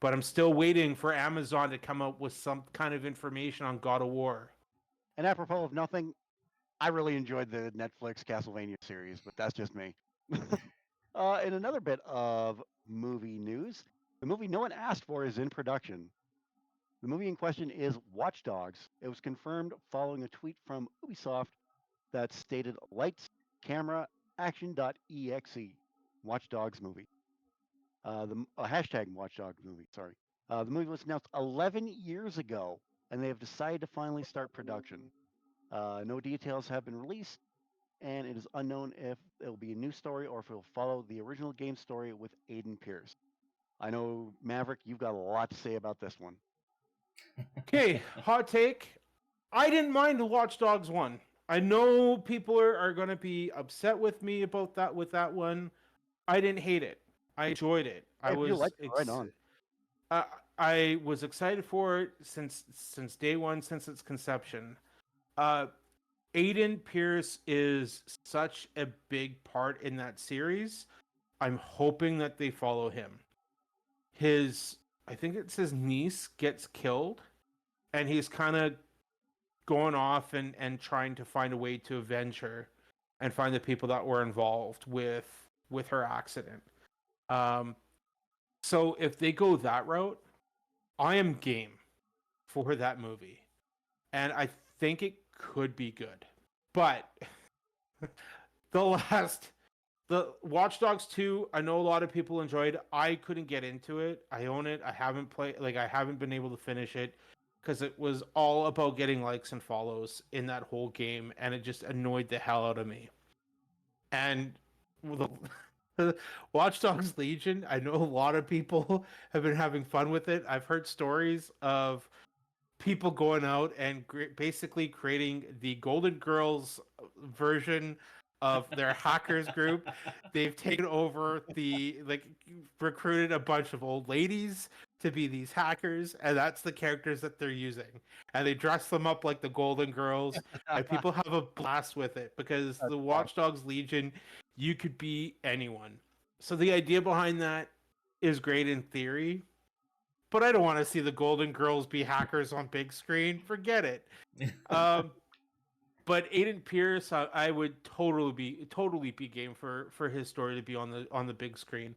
But I'm still waiting for Amazon to come up with some kind of information on God of War. And apropos of nothing, I really enjoyed the Netflix Castlevania series, but that's just me. In another bit of movie news, the movie no one asked for is in production. The movie in question is Watchdogs. It was confirmed following a tweet from Ubisoft that stated lights, camera, action.exe, Watchdogs movie. Hashtag Watchdogs movie, sorry. The movie was announced 11 years ago, and they have decided to finally start production. No details have been released, and it is unknown if it will be a new story or if it will follow the original game story with Aiden Pierce. I know, Maverick, you've got a lot to say about this one. Okay, hot take. I didn't mind the Watch Dogs 1. I know people are going to be upset with me about that with that one. I didn't hate it. I enjoyed it. If you like it, right on. I was excited for it since day one, since its conception. Aiden Pierce is such a big part in that series. I'm hoping that they follow him. I think it's his niece gets killed, and he's kind of going off and trying to find a way to avenge her and find the people that were involved with her accident. So if they go that route, I am game for that movie. And I think it could be good. But the Watch Dogs 2, I know a lot of people enjoyed. I couldn't get into it. I own it. I haven't been able to finish it because it was all about getting likes and follows in that whole game, and it just annoyed the hell out of me. And the Watch Dogs Legion, I know a lot of people have been having fun with it. I've heard stories of people going out and basically creating the Golden Girls version of their hackers group. They've taken over recruited a bunch of old ladies to be these hackers, and that's the characters that they're using. And they dress them up like the Golden Girls, and people have a blast with it because the Watch Dogs Legion, you could be anyone. So the idea behind that is great in theory, but I don't want to see the Golden Girls be hackers on big screen. Forget it. But Aiden Pierce, I would totally be game for his story to be on the big screen,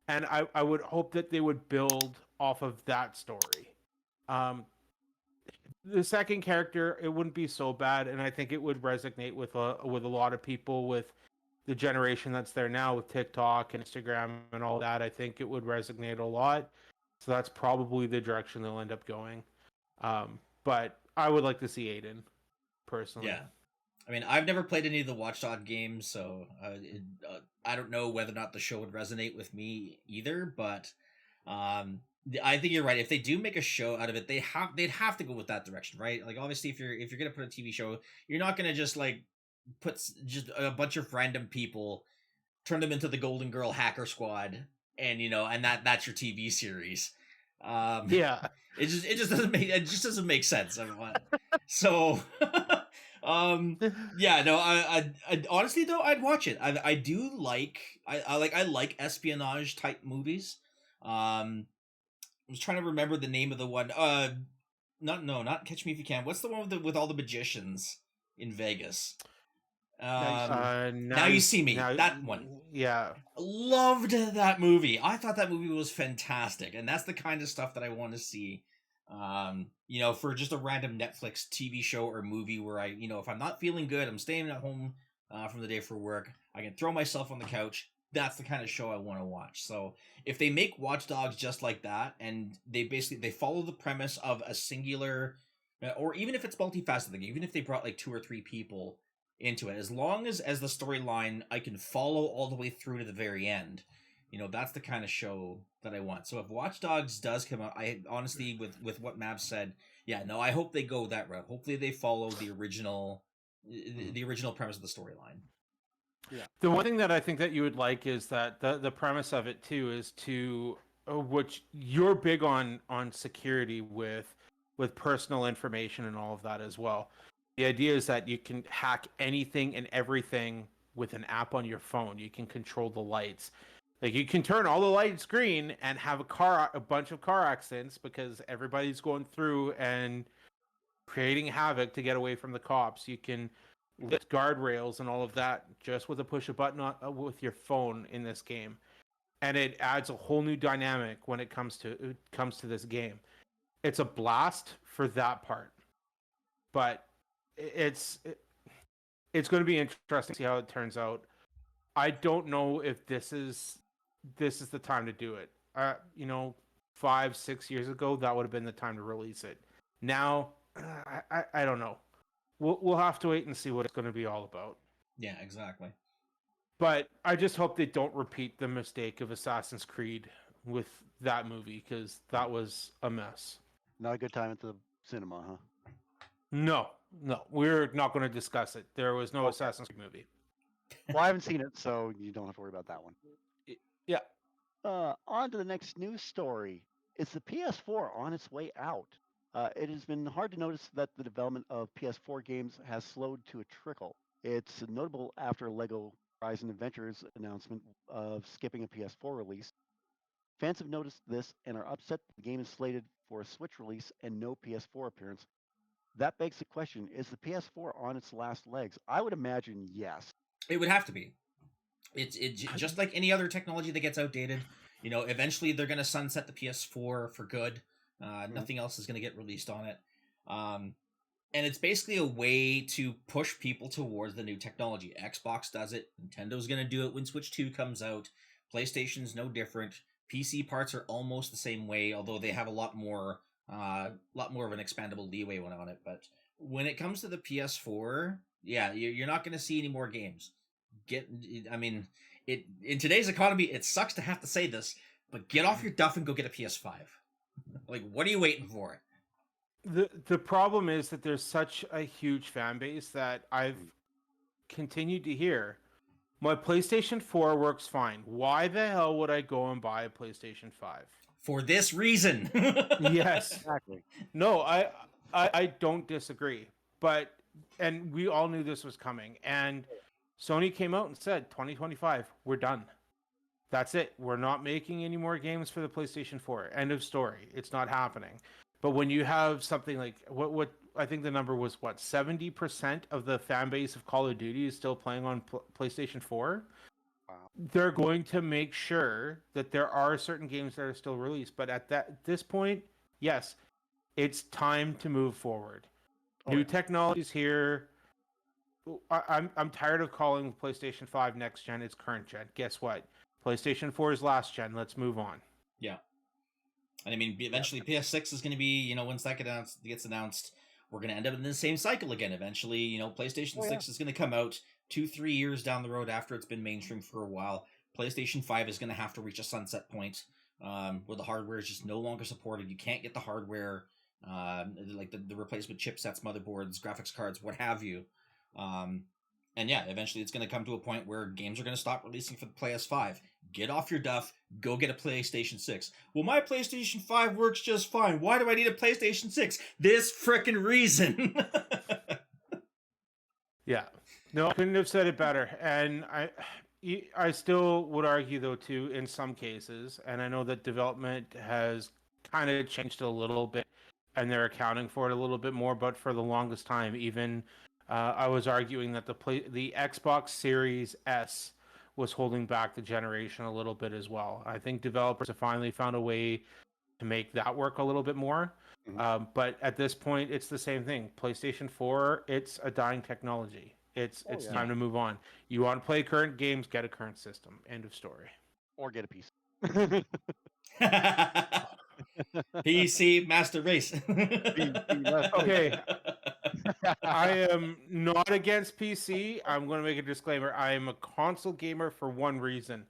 and I would hope that they would build off of that story. the second character, it wouldn't be so bad, and I think it would resonate with a lot of people, with the generation that's there now with TikTok and Instagram and all that. I think it would resonate a lot. So that's probably the direction they'll end up going. But I would like to see Aiden, personally. Yeah. I mean, I've never played any of the Watchdog games, so I don't know whether or not the show would resonate with me either. But I think you're right. If they do make a show out of it, they'd have to go with that direction, right? Like, obviously, if you're gonna put a TV show, you're not gonna just like put just a bunch of random people, turn them into the Golden Girl Hacker Squad, and that's your TV series. Yeah. It just doesn't make sense. So. Yeah, no, I honestly though, I'd watch it. I do like I like espionage type movies. I was trying to remember the name of the one. Not Catch Me If You Can. What's the one with all the magicians in Vegas? Now You See Me. That one. Yeah. Loved that movie. I thought that movie was fantastic, and that's the kind of stuff that I want to see. For just a random Netflix TV show or movie where I, if I'm not feeling good, I'm staying at home from the day for work, I can throw myself on the couch. That's the kind of show I want to watch. So if they make Watchdogs just like that, and they follow the premise of a singular, or even if it's multifaceted, even if they brought like 2 or 3 people into it, as long as the storyline I can follow all the way through to the very end, that's the kind of show that I want. So if Watch Dogs does come out, I honestly, with what Mab said, yeah, no, I hope they go that route. Hopefully they follow the original premise of the storyline. Yeah. The one thing that I think that you would like is that the premise of it too is to, which you're big on security with personal information and all of that as well. The idea is that you can hack anything and everything with an app on your phone. You can control the lights. Like, you can turn all the lights green and have a bunch of car accidents because everybody's going through and creating havoc to get away from the cops. You can lift guardrails and all of that just with a push a button with your phone in this game, and it adds a whole new dynamic when it comes to this game. It's a blast for that part, but it's going to be interesting to see how it turns out. I don't know if this is the time to do it. 5-6 years ago, that would have been the time to release it. Now, I don't know. We'll have to wait and see what it's going to be all about. Yeah, exactly. But I just hope they don't repeat the mistake of Assassin's Creed with that movie, because that was a mess. Not a good time at the cinema, huh? No, we're not going to discuss it. There was no Assassin's Creed movie. Well, I haven't seen it, so you don't have to worry about that one. Yeah. On to the next news story. Is the PS4 on its way out? It has been hard to notice that the development of PS4 games has slowed to a trickle. It's notable after Lego Horizon Adventures announcement of skipping a PS4 release. Fans have noticed this and are upset the game is slated for a Switch release and no PS4 appearance. That begs the question, is the PS4 on its last legs? I would imagine yes. It would have to be. It's just like any other technology that gets outdated. Eventually they're going to sunset the PS4 for good. Nothing else is going to get released on it. And it's basically a way to push people towards the new technology. Xbox does it. Nintendo's going to do it when Switch 2 comes out. PlayStation's no different. PC parts are almost the same way, although they have a lot more of an expandable leeway on it. But when it comes to the PS4, yeah, you're not going to see any more games. In today's economy, it sucks to have to say this, but get off your duff and go get a PS5. Like, what are you waiting for? The problem is that there's such a huge fan base that I've continued to hear, my PlayStation 4 works fine. Why the hell would I go and buy a PlayStation 5? For this reason. Yes. Exactly. No, I don't disagree. And we all knew this was coming. And Sony came out and said, 2025, we're done. That's it. We're not making any more games for the PlayStation 4. End of story. It's not happening. But when you have something like what I think the number was 70% of the fan base of Call of Duty is still playing on PlayStation 4. Wow. They're going to make sure that there are certain games that are still released. But at this point, yes, It's time to move forward. Oh, New yeah. technologies here. I'm tired of calling PlayStation 5 next gen. It's current gen. Guess what? PlayStation 4 is last gen. Let's move on. Yeah. And I mean, eventually PS6 is going to be, once that gets announced, we're going to end up in the same cycle again. Eventually, PlayStation 6 is going to come out 2-3 years down the road after it's been mainstream for a while. PlayStation 5 is going to have to reach a sunset point where the hardware is just no longer supported. You can't get the hardware, like the replacement chipsets, motherboards, graphics cards, what have you. And yeah, eventually it's going to come to a point where games are going to stop releasing for the PS5. Get off your duff, go get a PlayStation 6. Well, my PlayStation 5 works just fine. Why do I need a PlayStation 6? This frickin' reason. Yeah. No, I couldn't have said it better. And I still would argue, though, too, in some cases, and I know that development has kind of changed a little bit, and they're accounting for it a little bit more, but for the longest time, even I was arguing that the Xbox Series S was holding back the generation a little bit as well. I think developers have finally found a way to make that work a little bit more. But at this point, it's the same thing. PlayStation 4, it's a dying technology. It's time to move on. You want to play current games, get a current system. End of story. Or get a piece. PC Master Race. Okay. I am not against PC. I'm going to make a disclaimer. I am a console gamer for one reason.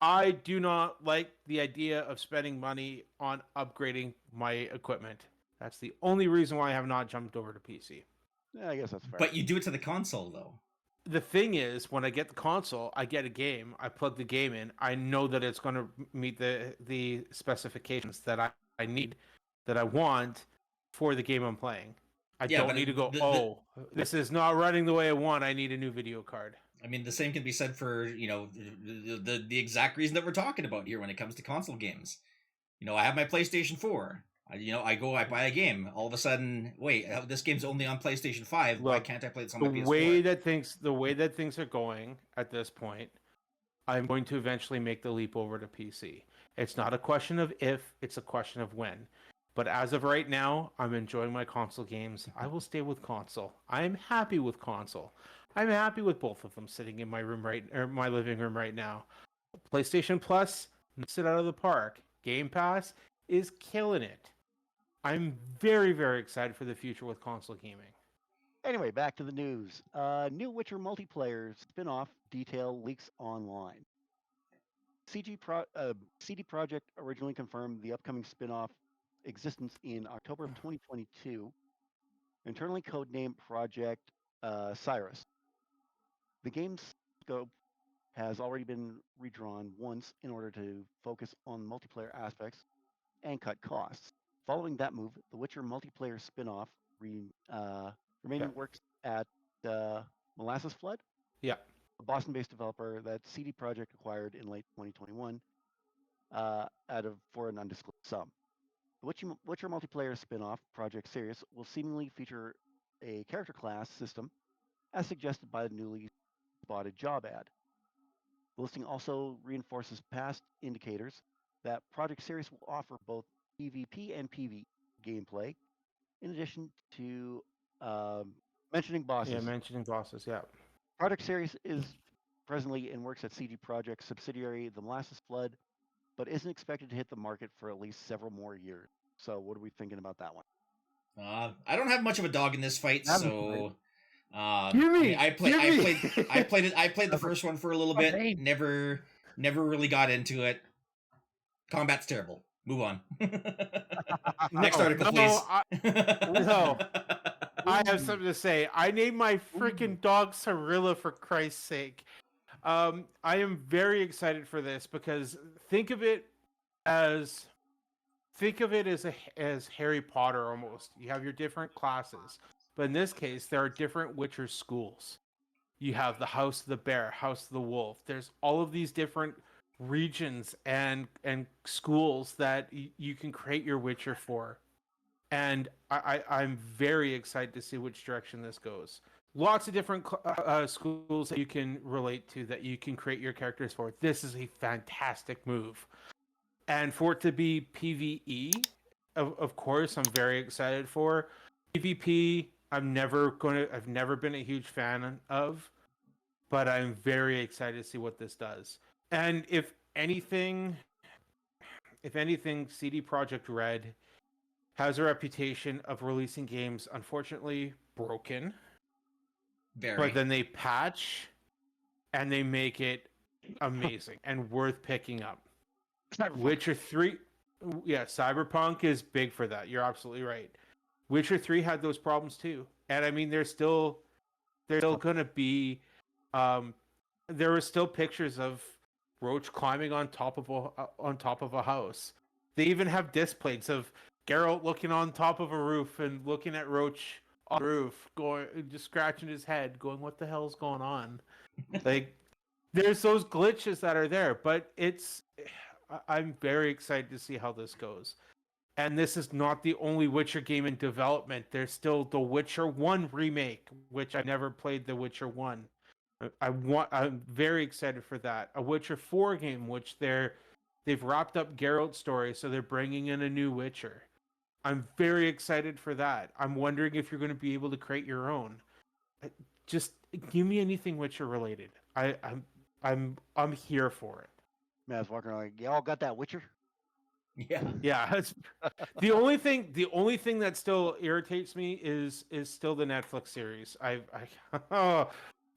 I do not like the idea of spending money on upgrading my equipment. That's the only reason why I have not jumped over to PC. Yeah, I guess that's fair. But you do it to the console, though. The thing is, when I get the console, I get a game. I plug the game in. I know that it's going to meet the specifications that I need, that I want for the game I'm playing. I don't need to go, this is not running the way I want. I need a new video card. I mean, the same can be said for, the exact reason that we're talking about here when it comes to console games. I have my PlayStation 4. I buy a game. All of a sudden, wait, this game's only on PlayStation 5. Look, why can't I play this on my PS4? The way that things are going at this point, I'm going to eventually make the leap over to PC. It's not a question of if, it's a question of when. But as of right now, I'm enjoying my console games. I will stay with console. I'm happy with console. I'm happy with both of them sitting in my my living room right now. PlayStation Plus knocks it out of the park. Game Pass is killing it. I'm very, very excited for the future with console gaming. Anyway, back to the news. New Witcher multiplayer spin-off detail leaks online. CD Projekt originally confirmed the upcoming spin-off existence in October of 2022, internally codenamed Project Cyrus. The game's scope has already been redrawn once in order to focus on multiplayer aspects and cut costs. Following that move, the Witcher multiplayer spin-off remaining works at Molasses Flood, Yeah. a Boston-based developer that CD Projekt acquired in late 2021 for an undisclosed sum. The Witcher multiplayer spin-off, Project Sirius, will seemingly feature a character class system as suggested by the newly spotted job ad. The listing also reinforces past indicators that Project Sirius will offer both PvP and PvE gameplay, in addition to mentioning bosses. Yeah, mentioning bosses, yeah. Project Sirius is presently in works at CD Projekt's subsidiary, the Molasses Flood, but isn't expected to hit the market for at least several more years. So what are we thinking about that one? I don't have much of a dog in this fight, so Gimme! I played the first one for a little bit. Never really got into it. Combat's terrible. Move on. Next article, please. I have something to say. I named my freaking dog Cirilla, for Christ's sake. I am very excited for this because think of it as Harry Potter almost. You have your different classes, but in this case, there are different Witcher schools. You have the House of the Bear, House of the Wolf. There's all of these different regions and schools that you can create your Witcher for. And I'm very excited to see which direction this goes. Lots of different schools that you can relate to, that you can create your characters for. This is a fantastic move. And for it to be PvE, of course, I'm very excited for. PvP, I've never been a huge fan of, but I'm very excited to see what this does. And if anything, CD Projekt Red has a reputation of releasing games, unfortunately, broken. Very. But then they patch and they make it amazing and worth picking up. Witcher 3, yeah, Cyberpunk is big for that. You're absolutely right. Witcher 3 had those problems too. And I mean, there's still going to be there were still pictures of Roach climbing on top of a house. They even have displays of Geralt looking on top of a roof and looking at Roach on the roof, going just scratching his head, going, "What the hell's going on?" Like, there's those glitches that are there, but I'm very excited to see how this goes. And this is not the only Witcher game in development. There's still the Witcher 1 remake, which I never played the Witcher 1. I'm very excited for that. A Witcher 4 game, which they've wrapped up Geralt's story, so they're bringing in a new Witcher. I'm very excited for that. I'm wondering if you're going to be able to create your own. Just give me anything Witcher related. I'm here for it. Matt's walking around like, y'all got that Witcher? Yeah. Yeah, it's, the only thing that still irritates me is still the Netflix series.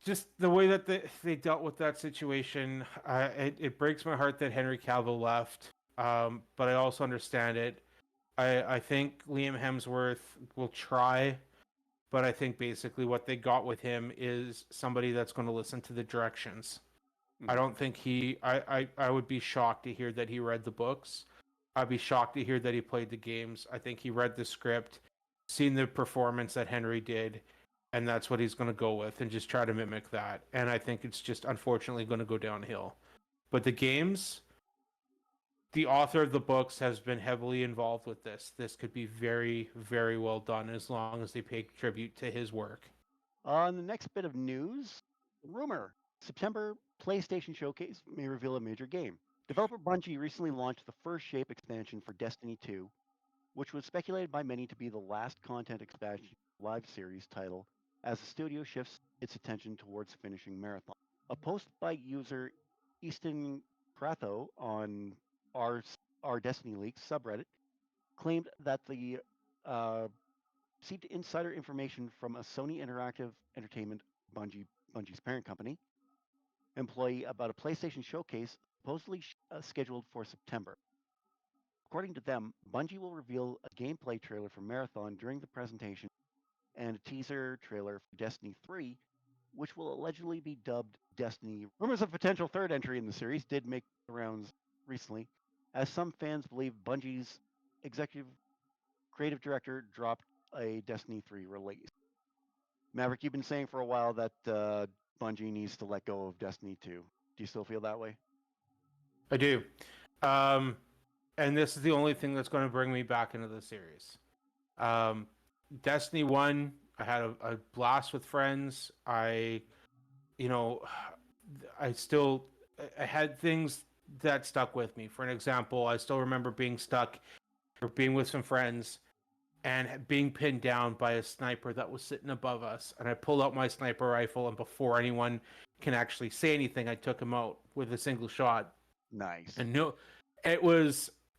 Just the way that they dealt with that situation. It breaks my heart that Henry Cavill left. But I also understand it. I think Liam Hemsworth will try, but I think basically what they got with him is somebody that's going to listen to the directions. I don't think I would be shocked to hear that he read the books. I'd be shocked to hear that he played the games. I think he read the script, seen the performance that Henry did, and that's what he's going to go with and just try to mimic that. And I think it's just unfortunately going to go downhill. But the games, the author of the books has been heavily involved with this. This could be very, very well done as long as they pay tribute to his work. On the next bit of news, rumor: September PlayStation Showcase may reveal a major game. Developer Bungie recently launched the first shape expansion for Destiny 2, which was speculated by many to be the last content expansion live series title as the studio shifts its attention towards finishing Marathon. A post by user Easton Pratho on our Destiny Leaks subreddit claimed that the received insider information from a Sony Interactive Entertainment, Bungie's parent company, employee about a PlayStation showcase supposedly scheduled for September. According to them, Bungie will reveal a gameplay trailer for Marathon during the presentation and a teaser trailer for Destiny 3, which will allegedly be dubbed Destiny. Rumors of potential third entry in the series did make the rounds recently, as some fans believe Bungie's executive creative director dropped a Destiny 3 release. Maverick, you've been saying for a while that Bungie needs to let go of Destiny 2. Do you still feel that way? I do. And this is the only thing that's going to bring me back into the series. Destiny 1, I had a blast with friends. I had things that stuck with me. For an example, I still remember being stuck or being with some friends and being pinned down by a sniper that was sitting above us. And I pulled out my sniper rifle, and before anyone can actually say anything, I took him out with a single shot. Nice. And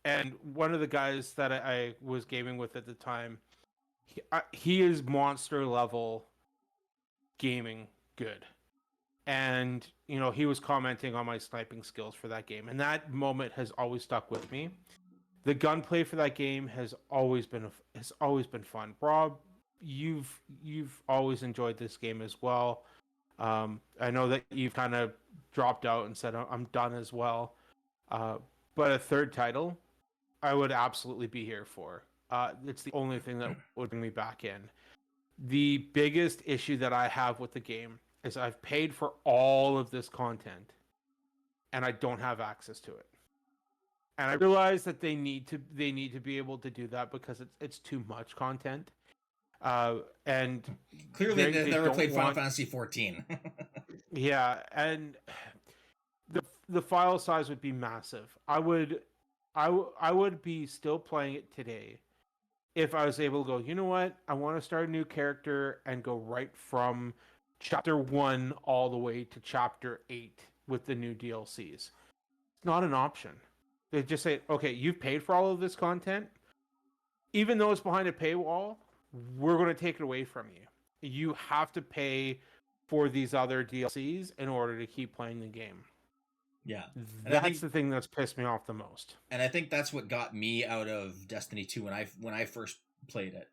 and one of the guys that I was gaming with at the time, he is monster level gaming good. And, he was commenting on my sniping skills for that game. And that moment has always stuck with me. The gunplay for that game has always been fun. Rob, you've always enjoyed this game as well. I know that you've kind of dropped out and said I'm done as well. But a third title, I would absolutely be here for. It's the only thing that would bring me back in. The biggest issue that I have with the game is I've paid for all of this content, and I don't have access to it. And I realize that they need to be able to do that because it's too much content. And clearly they never played Final Fantasy 14. Yeah, and the file size would be massive. I would be still playing it today if I was able to go, you know what, I want to start a new character and go right from chapter 1 all the way to chapter 8 with the new DLCs. It's not an option. They just say, okay, you've paid for all of this content. Even though it's behind a paywall, we're going to take it away from you. You have to pay for these other DLCs in order to keep playing the game. Yeah. That's the thing that's pissed me off the most. And I think that's what got me out of Destiny 2 when I first played it.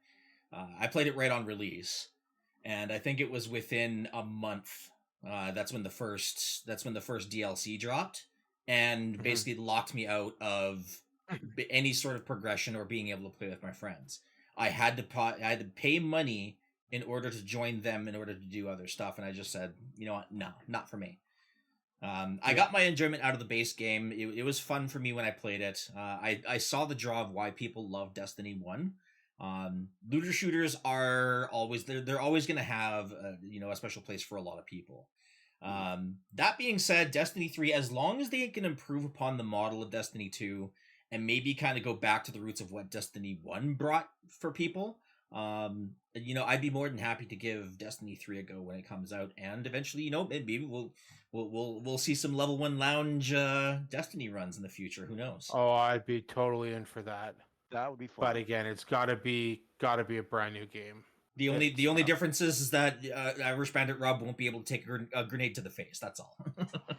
I played it right on release, and I think it was within a month. That's when the first DLC dropped, and basically locked me out of any sort of progression or being able to play with my friends. I had to pay money in order to join them in order to do other stuff, and I just said, you know what, no, not for me. I got my enjoyment out of the base game. It was fun for me when I played it. I saw the draw of why people love Destiny 1. Looter shooters are always they're always going to have a special place for a lot of people. That being said, Destiny 3, as long as they can improve upon the model of Destiny 2 and maybe kind of go back to the roots of what Destiny 1 brought for people, I'd be more than happy to give Destiny 3 a go when it comes out, and eventually, maybe we'll see some level 1 lounge Destiny runs in the future. Who knows? Oh, I'd be totally in for that. That would be fun. But again, it's gotta be a brand new game. The only difference is that Irish Bandit Rob won't be able to take a grenade to the face. That's all.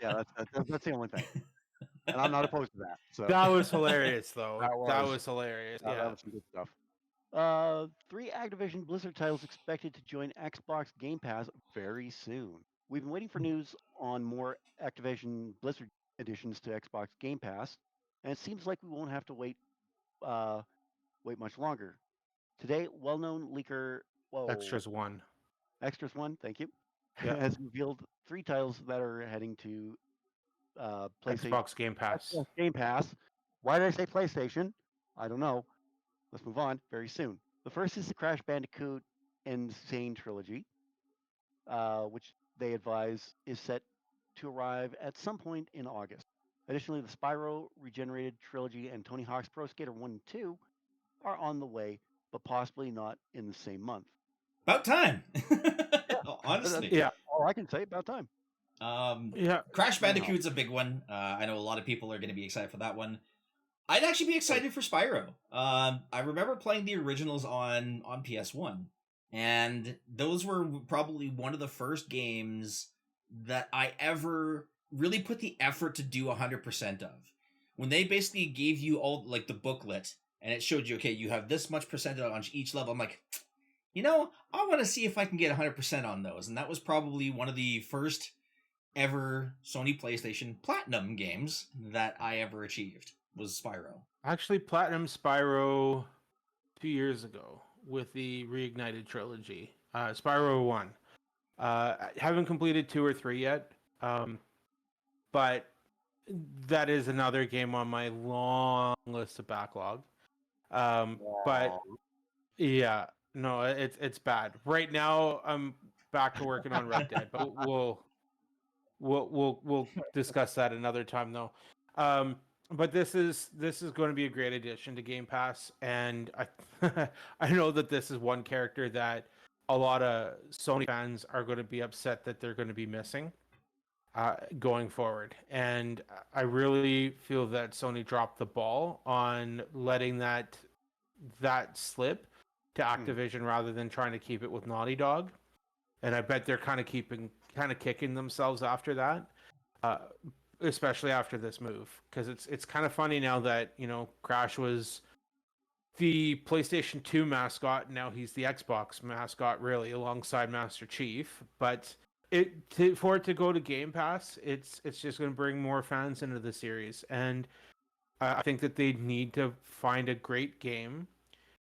Yeah, that's the only thing. And I'm not opposed to that. So that was hilarious, though. That was hilarious. that Yeah, was some good stuff. 3 Activision Blizzard titles expected to join Xbox Game Pass very soon. We've been waiting for news on more Activision Blizzard additions to Xbox Game Pass, and it seems like we won't have to wait much longer. Today, well-known leaker Extras 1. Extras 1, thank you, Yeah. has revealed 3 titles that are heading to PlayStation Xbox Game Pass. Xbox Game Pass. Why did I say PlayStation? I don't know. Let's move on very soon. The first is the Crash Bandicoot Insane Trilogy, which they advise is set to arrive at some point in August. Additionally, the Spyro Regenerated Trilogy and Tony Hawk's Pro Skater 1 and 2 are on the way, but possibly not in the same month. About time. Honestly. Yeah. All I can say, about time. Crash Bandicoot's a big one. I know a lot of people are going to be excited for that one. I'd actually be excited for Spyro. I remember playing the originals on PS1, and those were probably one of the first games that I ever really put the effort to do 100% of. When they basically gave you all like the booklet, and it showed you, okay, you have this much percentage on each level. I'm like, I want to see if I can get 100% on those. And that was probably one of the first ever Sony PlayStation Platinum games that I ever achieved, was Spyro. Actually, Platinum Spyro 2 years ago with the Reignited Trilogy. Spyro 1. Haven't completed 2 or 3 yet. But that is another game on my long list of backlog. But yeah, no, it's bad. Right now, I'm back to working on Red Dead, but we'll discuss that another time, though. But this is going to be a great addition to Game Pass, and I know that this is one character that a lot of Sony fans are going to be upset that they're going to be missing going forward. And I really feel that Sony dropped the ball on letting that slip to Activision rather than trying to keep it with Naughty Dog. And I bet they're kind of kicking themselves after that, especially after this move, because it's kind of funny now that Crash was the PlayStation 2 mascot. Now he's the Xbox mascot, really, alongside Master Chief. But for it to go to Game Pass, it's just going to bring more fans into the series, and I think that they need to find a great game,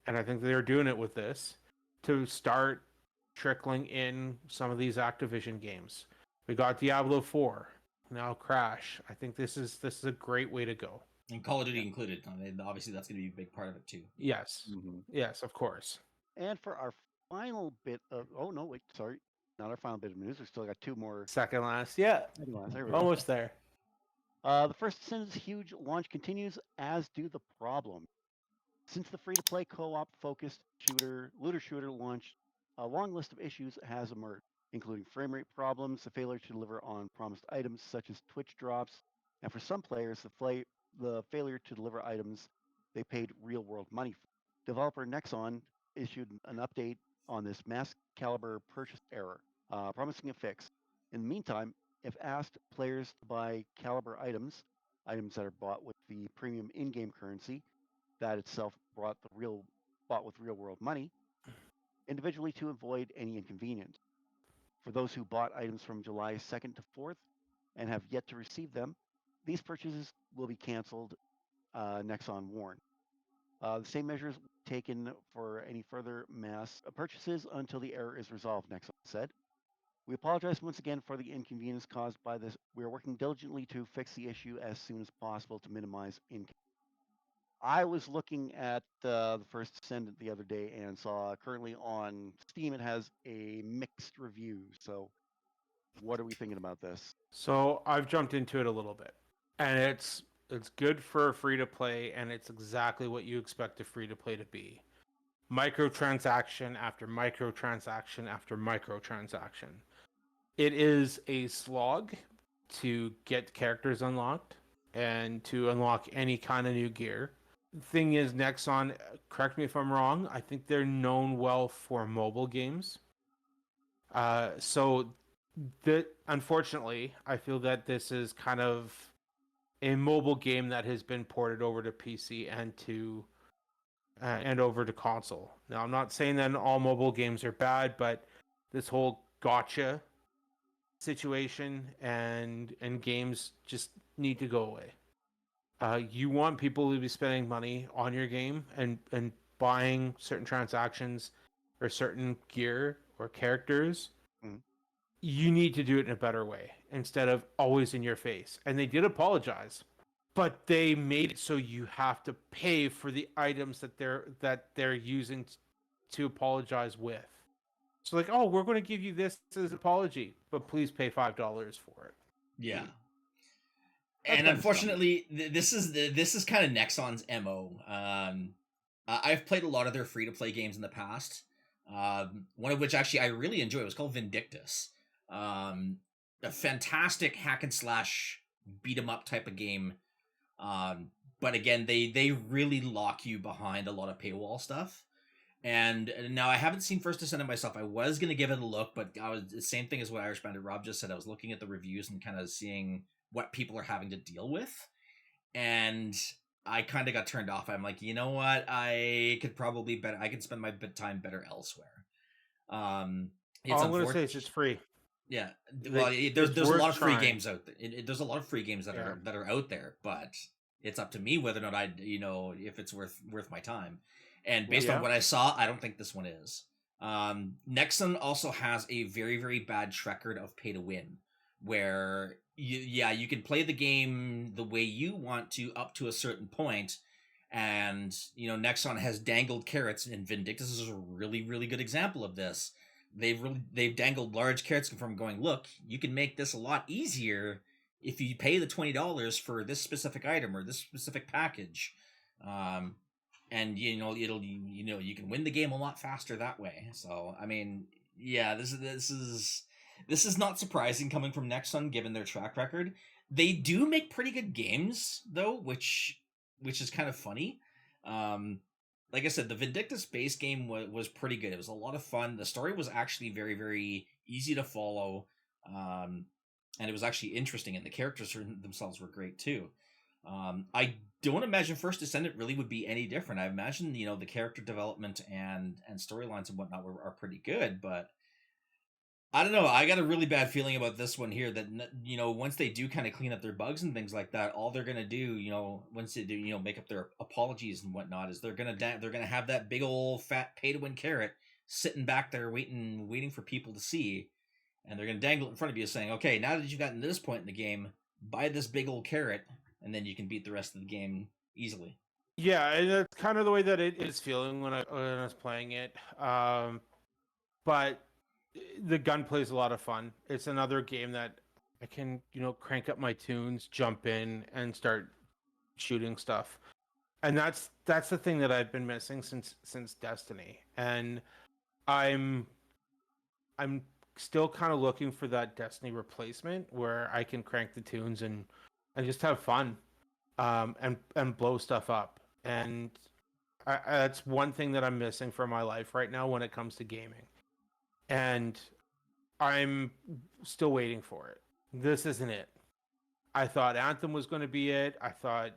and I think they're doing it with this to start trickling in some of these Activision games. We got Diablo 4, now Crash. I think this is a great way to go. And Call of Duty included. I mean, obviously, that's going to be a big part of it too. Yes, yes, of course. And for our final bit of not our final bit of news. We still got 2 more. Second last, yeah. There we go. Almost there. The First Descendant's huge launch continues, as do the problems. Since the free-to-play co-op focused looter shooter launched, a long list of issues has emerged, including frame rate problems, the failure to deliver on promised items such as Twitch drops, and for some players, the failure to deliver items they paid real-world money for. Developer Nexon issued an update on this mass caliber purchase error, promising a fix. In the meantime, if asked players to buy caliber items that are bought with the premium in-game currency, that itself bought with real world money, individually to avoid any inconvenience. For those who bought items from July 2nd to 4th and have yet to receive them, these purchases will be canceled, Nexon warned. The same measures taken for any further mass purchases until the error is resolved, Nexon said. We apologize once again for the inconvenience caused by this. We are working diligently to fix the issue as soon as possible to minimize inconvenience. I was looking at the First Descendant the other day and saw currently on Steam it has a mixed review. So, what are we thinking about this? So I've jumped into it a little bit, and it's good for free to play, and it's exactly what you expect a free to play to be. Microtransaction after microtransaction after microtransaction. It is a slog to get characters unlocked and to unlock any kind of new gear. Thing is, Nexon, correct me if I'm wrong, I think they're known well for mobile games. So that unfortunately, I feel that this is kind of a mobile game that has been ported over to PC and over to console. Now, I'm not saying that all mobile games are bad, but this whole gotcha situation and games just need to go away. You want people to be spending money on your game and buying certain transactions or certain gear or characters. Mhm. You need to do it in a better way instead of always in your face. And they did apologize, but they made it so you have to pay for the items that they're using to apologize with. So like, oh, we're going to give you this as an apology, but please pay $5 for it. Yeah. That's And kind of unfortunately, this is kind of Nexon's MO. I've played a lot of their free to play games in the past. One of which actually I really enjoy. It was called Vindictus. A fantastic hack and slash beat 'em up type of game. But again, they really lock you behind a lot of paywall stuff. And now I haven't seen First Descendant myself. I was gonna give it a look, but I was the same thing as what Irish Bandit Rob just said. I was looking at the reviews and kind of seeing what people are having to deal with, and I kind of got turned off. I'm like, you know what? I could spend my time better elsewhere. It's All I'm going to say is it's free. Yeah, well, there's a worth lot of free trying. games out there. There's a lot of free games that are out there, but it's up to me whether or not if it's worth my time. And based on what I saw, I don't think this one is. Nexon also has a very, very bad record of pay to win, where you can play the game the way you want to up to a certain point, and Nexon has dangled carrots, and Vindictus is a really, really good example of this. They've dangled large carrots from going, look, you can make this a lot easier if you pay the $20 for this specific item or this specific package. And you can win the game a lot faster that way. So I mean, yeah, this is not surprising coming from Nexon given their track record. They do make pretty good games though, which is kind of funny. Like I said, the Vindictus base game was pretty good. It was a lot of fun. The story was actually very, very easy to follow, and it was actually interesting, and the characters themselves were great too. I don't imagine First Descendant really would be any different. I imagine the character development and storylines and whatnot are pretty good, but I don't know. I got a really bad feeling about this one here that once they do kind of clean up their bugs and things like that, all they're gonna do once they do make up their apologies and whatnot is they're gonna have that big old fat pay to win carrot sitting back there waiting for people to see, and they're gonna dangle it in front of you saying, okay, now that you've gotten to this point in the game, buy this big old carrot, and then you can beat the rest of the game easily. Yeah, and that's kind of the way that it is feeling when I was playing it. But the gunplay is a lot of fun. It's another game that I can, crank up my tunes, jump in, and start shooting stuff. And that's the thing that I've been missing since Destiny. And I'm still kind of looking for that Destiny replacement where I can crank the tunes and just have fun, and blow stuff up. And that's one thing that I'm missing from my life right now when it comes to gaming. And I'm still waiting for it. This isn't it. I thought Anthem was going to be it. I thought,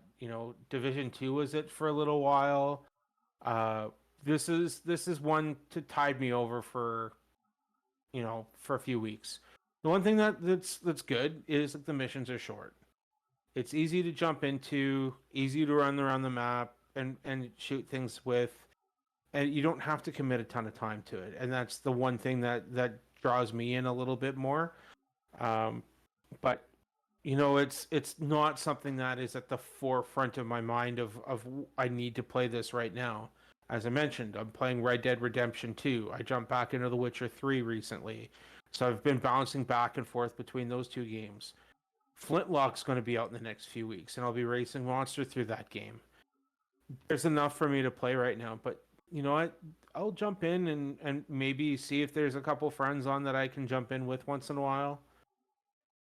Division 2 was it for a little while. This is one to tide me over for a few weeks. The one thing that's good is that the missions are short. It's easy to jump into, easy to run around the map and shoot things with, and you don't have to commit a ton of time to it. And that's the one thing that draws me in a little bit more. But it's not something that is at the forefront of my mind of I need to play this right now. As I mentioned, I'm playing Red Dead Redemption 2. I jumped back into The Witcher 3 recently. So I've been bouncing back and forth between those two games. Flintlock's going to be out in the next few weeks, and I'll be racing Monster through that game. There's enough for me to play right now, but you know what? I'll jump in and maybe see if there's a couple friends on that I can jump in with once in a while.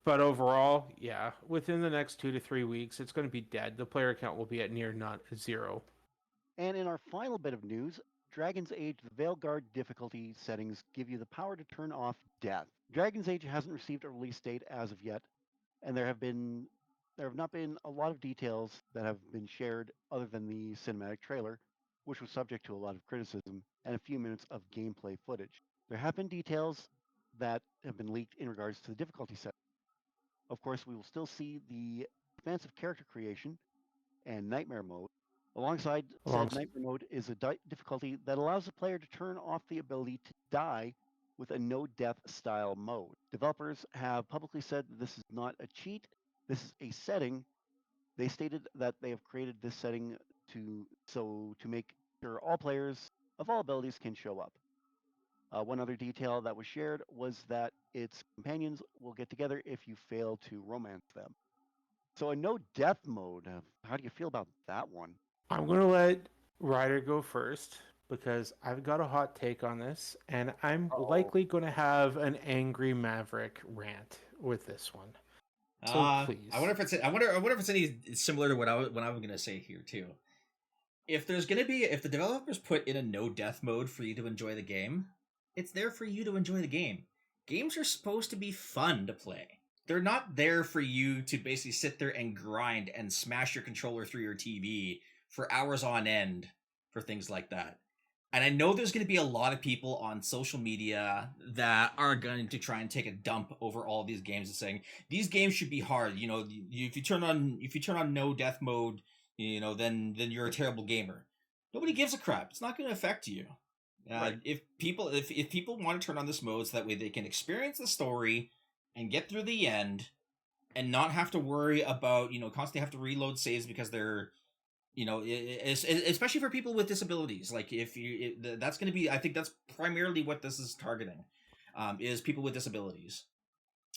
But overall, yeah, within the next 2 to 3 weeks, it's going to be dead. The player count will be at near not zero. And in our final bit of news, Dragon's Age, the Veilguard difficulty settings give you the power to turn off death. Dragon's Age hasn't received a release date as of yet, and there have not been a lot of details that have been shared other than the cinematic trailer, which was subject to a lot of criticism, and a few minutes of gameplay footage. There have been details that have been leaked in regards to the difficulty setting. Of course, we will still see the expansive character creation and nightmare mode. Alongside said nightmare mode is a difficulty that allows the player to turn off the ability to die with a no-death style mode. Developers have publicly said that this is not a cheat, this is a setting. They stated that they have created this setting to make sure all players of all abilities can show up. One other detail that was shared was that its companions will get together if you fail to romance them. So a no-death mode, how do you feel about that one? I'm going to let Ryder go first because I've got a hot take on this, and I'm likely going to have an angry Maverick rant with this one. So please. I wonder if it's any similar to what I'm going to say here too. If the developers put in a no death mode for you to enjoy the game, it's there for you to enjoy the game. Games are supposed to be fun to play. They're not there for you to basically sit there and grind and smash your controller through your TV for hours on end for things like that. And I know there's going to be a lot of people on social media that are going to try and take a dump over all of these games and saying these games should be hard. If you turn on no death mode, then you're a terrible gamer. Nobody gives a crap. It's not going to affect you. Right. If people want to turn on this mode so that way they can experience the story and get through the end and not have to worry about constantly have to reload saves because they're especially for people with disabilities. Like that's going to be, I think that's primarily what this is targeting, is people with disabilities.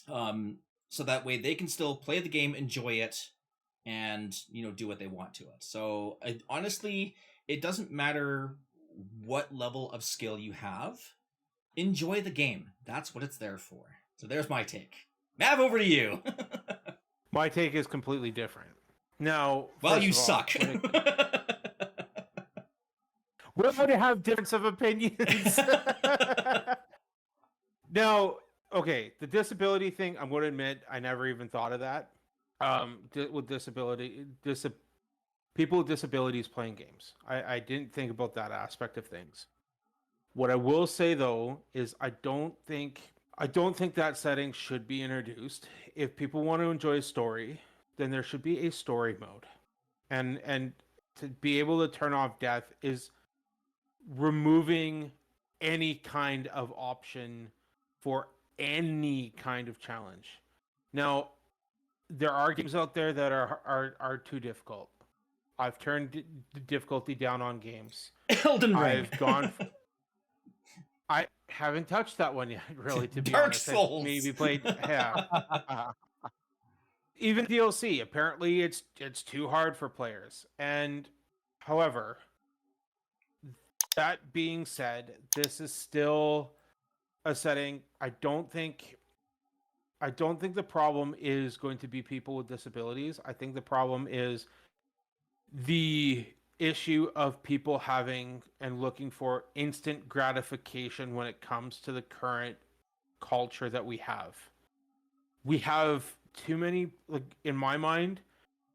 So that way they can still play the game, enjoy it, and do what they want to it. So honestly, it doesn't matter what level of skill you have. Enjoy the game. That's what it's there for. So there's my take. Mav, over to you. My take is completely different. Now, well, you suck. We're going to have difference of opinions. Now, okay, the disability thing, I'm going to admit, I never even thought of that. With people with disabilities playing games. I didn't think about that aspect of things. What I will say, though, is I don't think that setting should be introduced. If people want to enjoy a story, then there should be a story mode. And to be able to turn off death is removing any kind of option for any kind of challenge. Now, there are games out there that are too difficult. I've turned the difficulty down on games. Elden Ring. I haven't touched that one yet, really, to be Dark honest. Souls. I've maybe played, yeah. Even DLC, apparently it's too hard for players. And However, that being said, this is still a setting. I don't think the problem is going to be people with disabilities. I think the problem is the issue of people having and looking for instant gratification when it comes to the current culture that we have. We have too many, like, in my mind,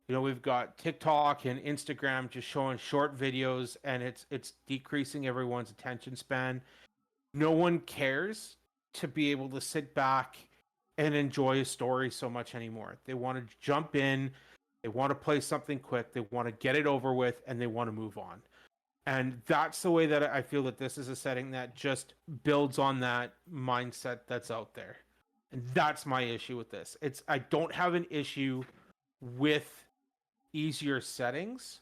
we've got TikTok and Instagram just showing short videos, and it's decreasing everyone's attention span. No one cares to be able to sit back and enjoy a story so much anymore. They want to jump in, they want to play something quick, they want to get it over with, and they want to move on. And that's the way that I feel that this is a setting that just builds on that mindset that's out there. And that's my issue with this. I don't have an issue with easier settings.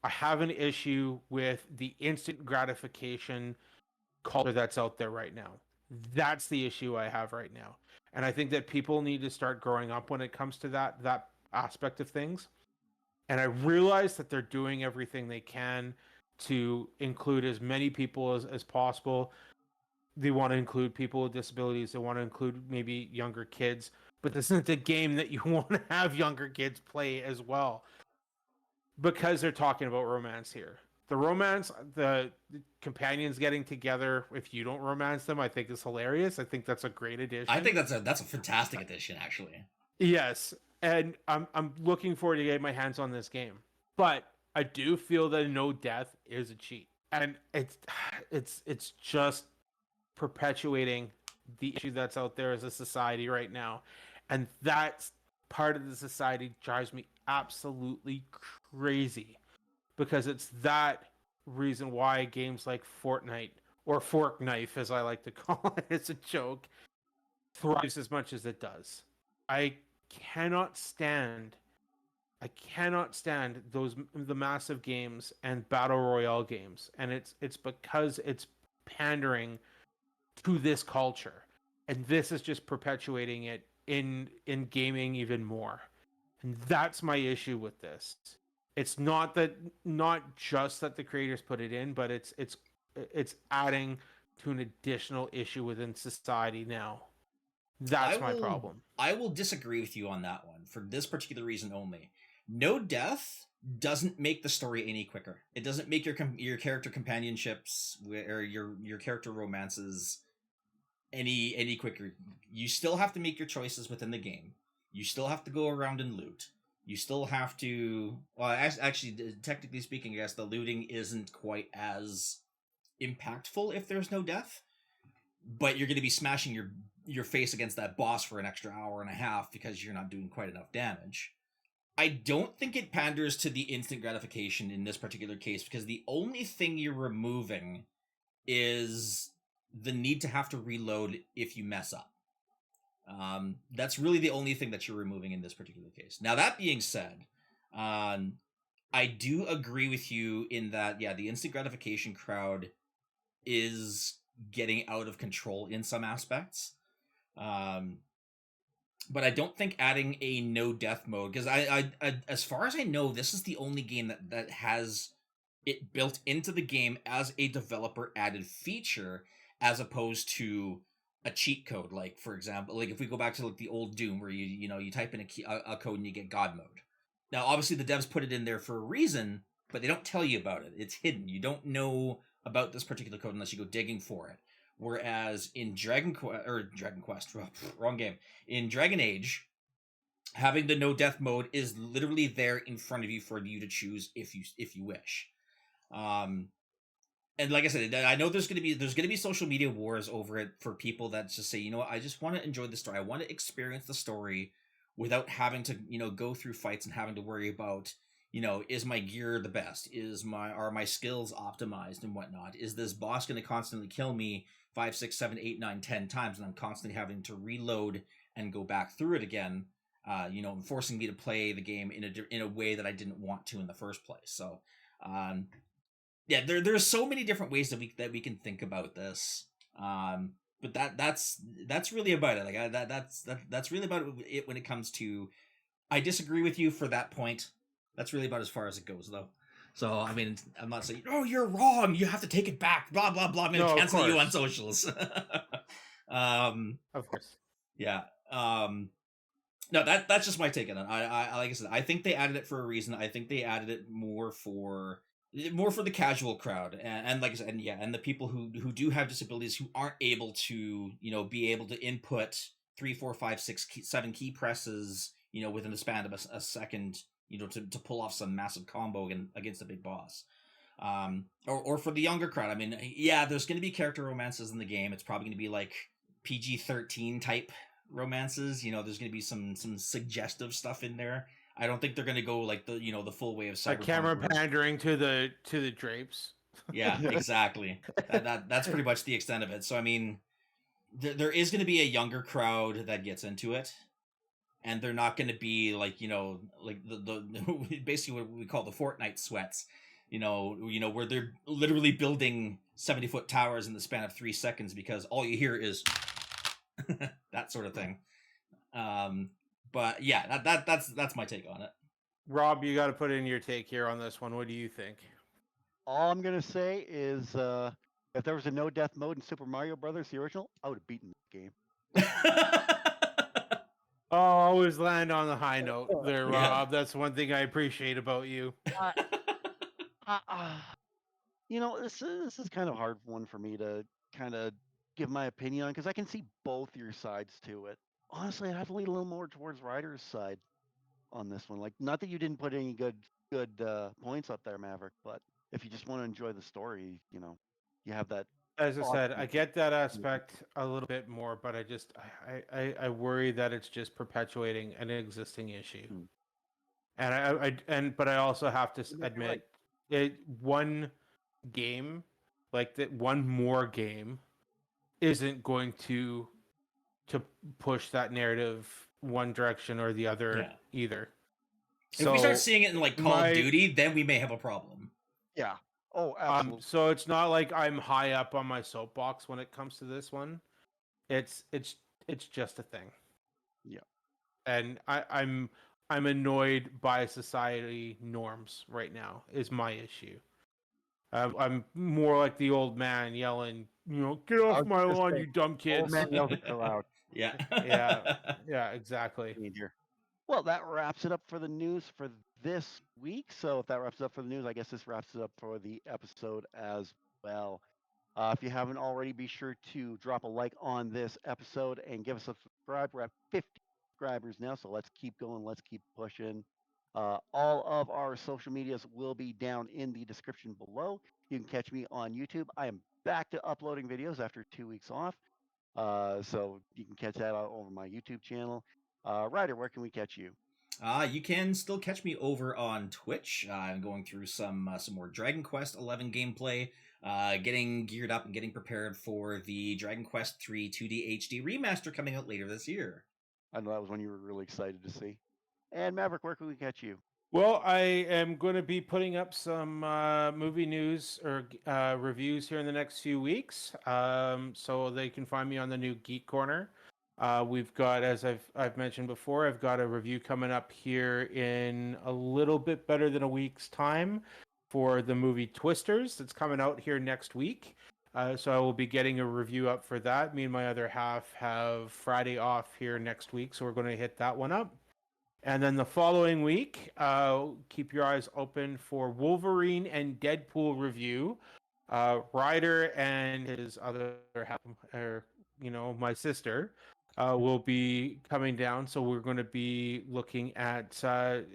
I have an issue with the instant gratification culture that's out there right now. That's the issue I have right now. And I think that people need to start growing up when it comes to that aspect of things. And I realize that they're doing everything they can to include as many people as possible. They want to include people with disabilities. They want to include maybe younger kids. But this isn't a game that you want to have younger kids play as well, because they're talking about romance here. The romance, the companions getting together, if you don't romance them, I think is hilarious. I think that's a great addition. I think that's a fantastic addition, actually. Yes, and I'm looking forward to getting my hands on this game. But I do feel that no death is a cheat, and it's just perpetuating the issue that's out there as a society right now, and that's part of the society drives me absolutely crazy, because it's that reason why games like Fortnite, or Fork Knife as I like to call it, it's a joke, thrives as much as it does. I cannot stand the massive games and battle royale games, and it's because it's pandering to this culture, and this is just perpetuating it in gaming even more. And that's my issue with this. It's not just that the creators put it in, but it's adding to an additional issue within society now. That's my problem. I will disagree with you on that one for this particular reason only. No death doesn't make the story any quicker. It doesn't make your character companionships or your character romances any quicker. You still have to make your choices within the game. You still have to go around and loot. You still have to... Well, actually, technically speaking, I guess the looting isn't quite as impactful if there's no death. But you're going to be smashing your face against that boss for an extra hour and a half because you're not doing quite enough damage. I don't think it panders to the instant gratification in this particular case, because the only thing you're removing is the need to have to reload if you mess up. That's really the only thing that you're removing in this particular case. Now, that being said, I do agree with you in that, yeah, the instant gratification crowd is getting out of control in some aspects. But I don't think adding a no death mode, because I as far as I know, this is the only game that has it built into the game as a developer added feature, as opposed to a cheat code. Like, for example, like if we go back to like the old Doom, where you type in a code and you get God mode. Now, obviously, the devs put it in there for a reason, but they don't tell you about it. It's hidden. You don't know about this particular code unless you go digging for it. Whereas in Dragon Quest, wrong game. In Dragon Age, having the no death mode is literally there in front of you for you to choose if you wish. And like I said, I know there's gonna be social media wars over it for people that just say, you know what, I just want to enjoy the story. I want to experience the story without having to, go through fights and having to worry about, is my gear the best? Are my skills optimized and whatnot? Is this boss going to constantly kill me 5, 6, 7, 8, 9, 10 times, and I'm constantly having to reload and go back through it again? Forcing me to play the game in a way that I didn't want to in the first place. So, yeah, there's so many different ways that we can think about this. But that's really about it. Like that's really about it when it comes to. I disagree with you for that point. That's really about as far as it goes, though. So I mean, I'm not saying, oh, you're wrong. You have to take it back. Blah blah blah. I'm gonna No, of cancel you on course. socials. um, Of course. yeah. No, that's just my take on it. I like I said, I think they added it for a reason. I think they added it more for the casual crowd, and like I said, and the people who do have disabilities who aren't able to be able to input 3, 4, 5, 6, 7 key presses within the span of a second to pull off some massive combo against a big boss. Or for the younger crowd. I mean, yeah, there's going to be character romances in the game. It's probably going to be like PG-13 type romances. There's going to be some suggestive stuff in there. I don't think they're going to go like the full way of Cyberpunk. A camera pandering to the drapes. Yeah, exactly. That's pretty much the extent of it. So I mean, there is going to be a younger crowd that gets into it, and they're not going to be like like the basically what we call the Fortnite sweats. Where they're literally building 70-foot towers in the span of 3 seconds because all you hear is that sort of thing. But yeah, that's my take on it. Rob, you got to put in your take here on this one. What do you think? All I'm gonna say is, if there was a no death mode in Super Mario Brothers, the original, I would have beaten this game. Oh, always land on the high note there, Yeah. Rob. That's one thing I appreciate about you. This is kind of hard one for me to kind of give my opinion on because I can see both your sides to it. Honestly, I'd have to lean a little more towards Ryder's side on this one. Like, not that you didn't put any good points up there, Maverick, but if you just want to enjoy the story, you have that. As I said, I option. get that aspect a little bit more, but I worry that it's just perpetuating an existing issue. And but I also have to admit, one game, like that, one more game, isn't going to push that narrative one direction or the other either. If we start seeing it in like Call of Duty, then we may have a problem. Yeah. Oh, absolutely. So it's not like I'm high up on my soapbox when it comes to this one. It's just a thing. Yeah. And I'm annoyed by society norms right now is my issue. I'm more like the old man yelling, get off my lawn, you dumb kids. Old man yells it so loud. Yeah. Yeah, exactly. Well, that wraps it up for the news for this week. So if that wraps it up for the news, I guess this wraps it up for the episode as well. If you haven't already, be sure to drop a like on this episode and give us a subscribe. We're at 50 subscribers now, so let's keep going. Let's keep pushing. All of our social medias will be down in the description below. You can catch me on YouTube. I am back to uploading videos after 2 weeks off. So you can catch that over my YouTube channel. Ryder, where can we catch you? You can still catch me over on Twitch. I'm going through some more Dragon Quest 11 gameplay, getting geared up and getting prepared for the Dragon Quest 3 2D HD remaster coming out later this year. I know that was one you were really excited to see. And Maverick, where can we catch you? Well, I am going to be putting up some movie news or reviews here in the next few weeks, so they can find me on the new Geek Corner. We've got, as I've mentioned before, I've got a review coming up here in a little bit better than a week's time for the movie Twisters. That's coming out here next week. So I will be getting a review up for that. Me and my other half have Friday off here next week, so we're going to hit that one up. And then the following week, keep your eyes open for Wolverine and Deadpool review. Ryder and his other half, or my sister, will be coming down. So we're going to be looking at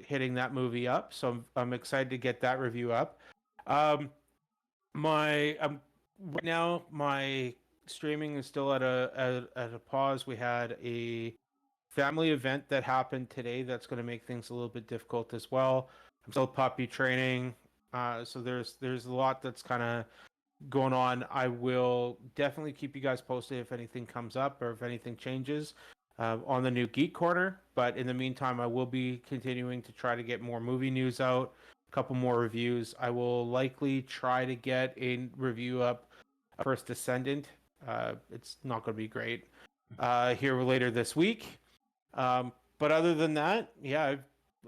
hitting that movie up. So I'm excited to get that review up. Right now my streaming is still at a pause. We had a family event that happened today that's going to make things a little bit difficult as well. I'm still puppy training, so there's a lot that's kind of going on. I will definitely keep you guys posted if anything comes up or if anything changes on the new Geek Corner. But in the meantime, I will be continuing to try to get more movie news out, a couple more reviews. I will likely try to get a review up First Descendant. It's not going to be great here later this week. But other than that, yeah,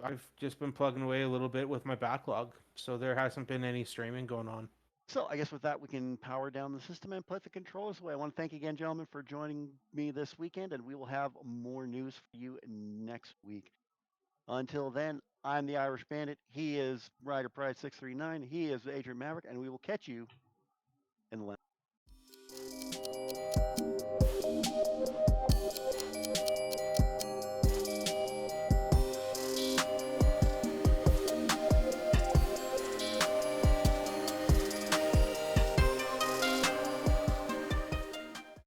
I've just been plugging away a little bit with my backlog. so there hasn't been any streaming going on. So I guess with that, we can power down the system and put the controllers away. I want to thank you again, gentlemen, for joining me this weekend, and we will have more news for you next week. Until then, I'm the Irish Bandit. He is Rider Pride 639. He is Adrian Maverick, and we will catch you in the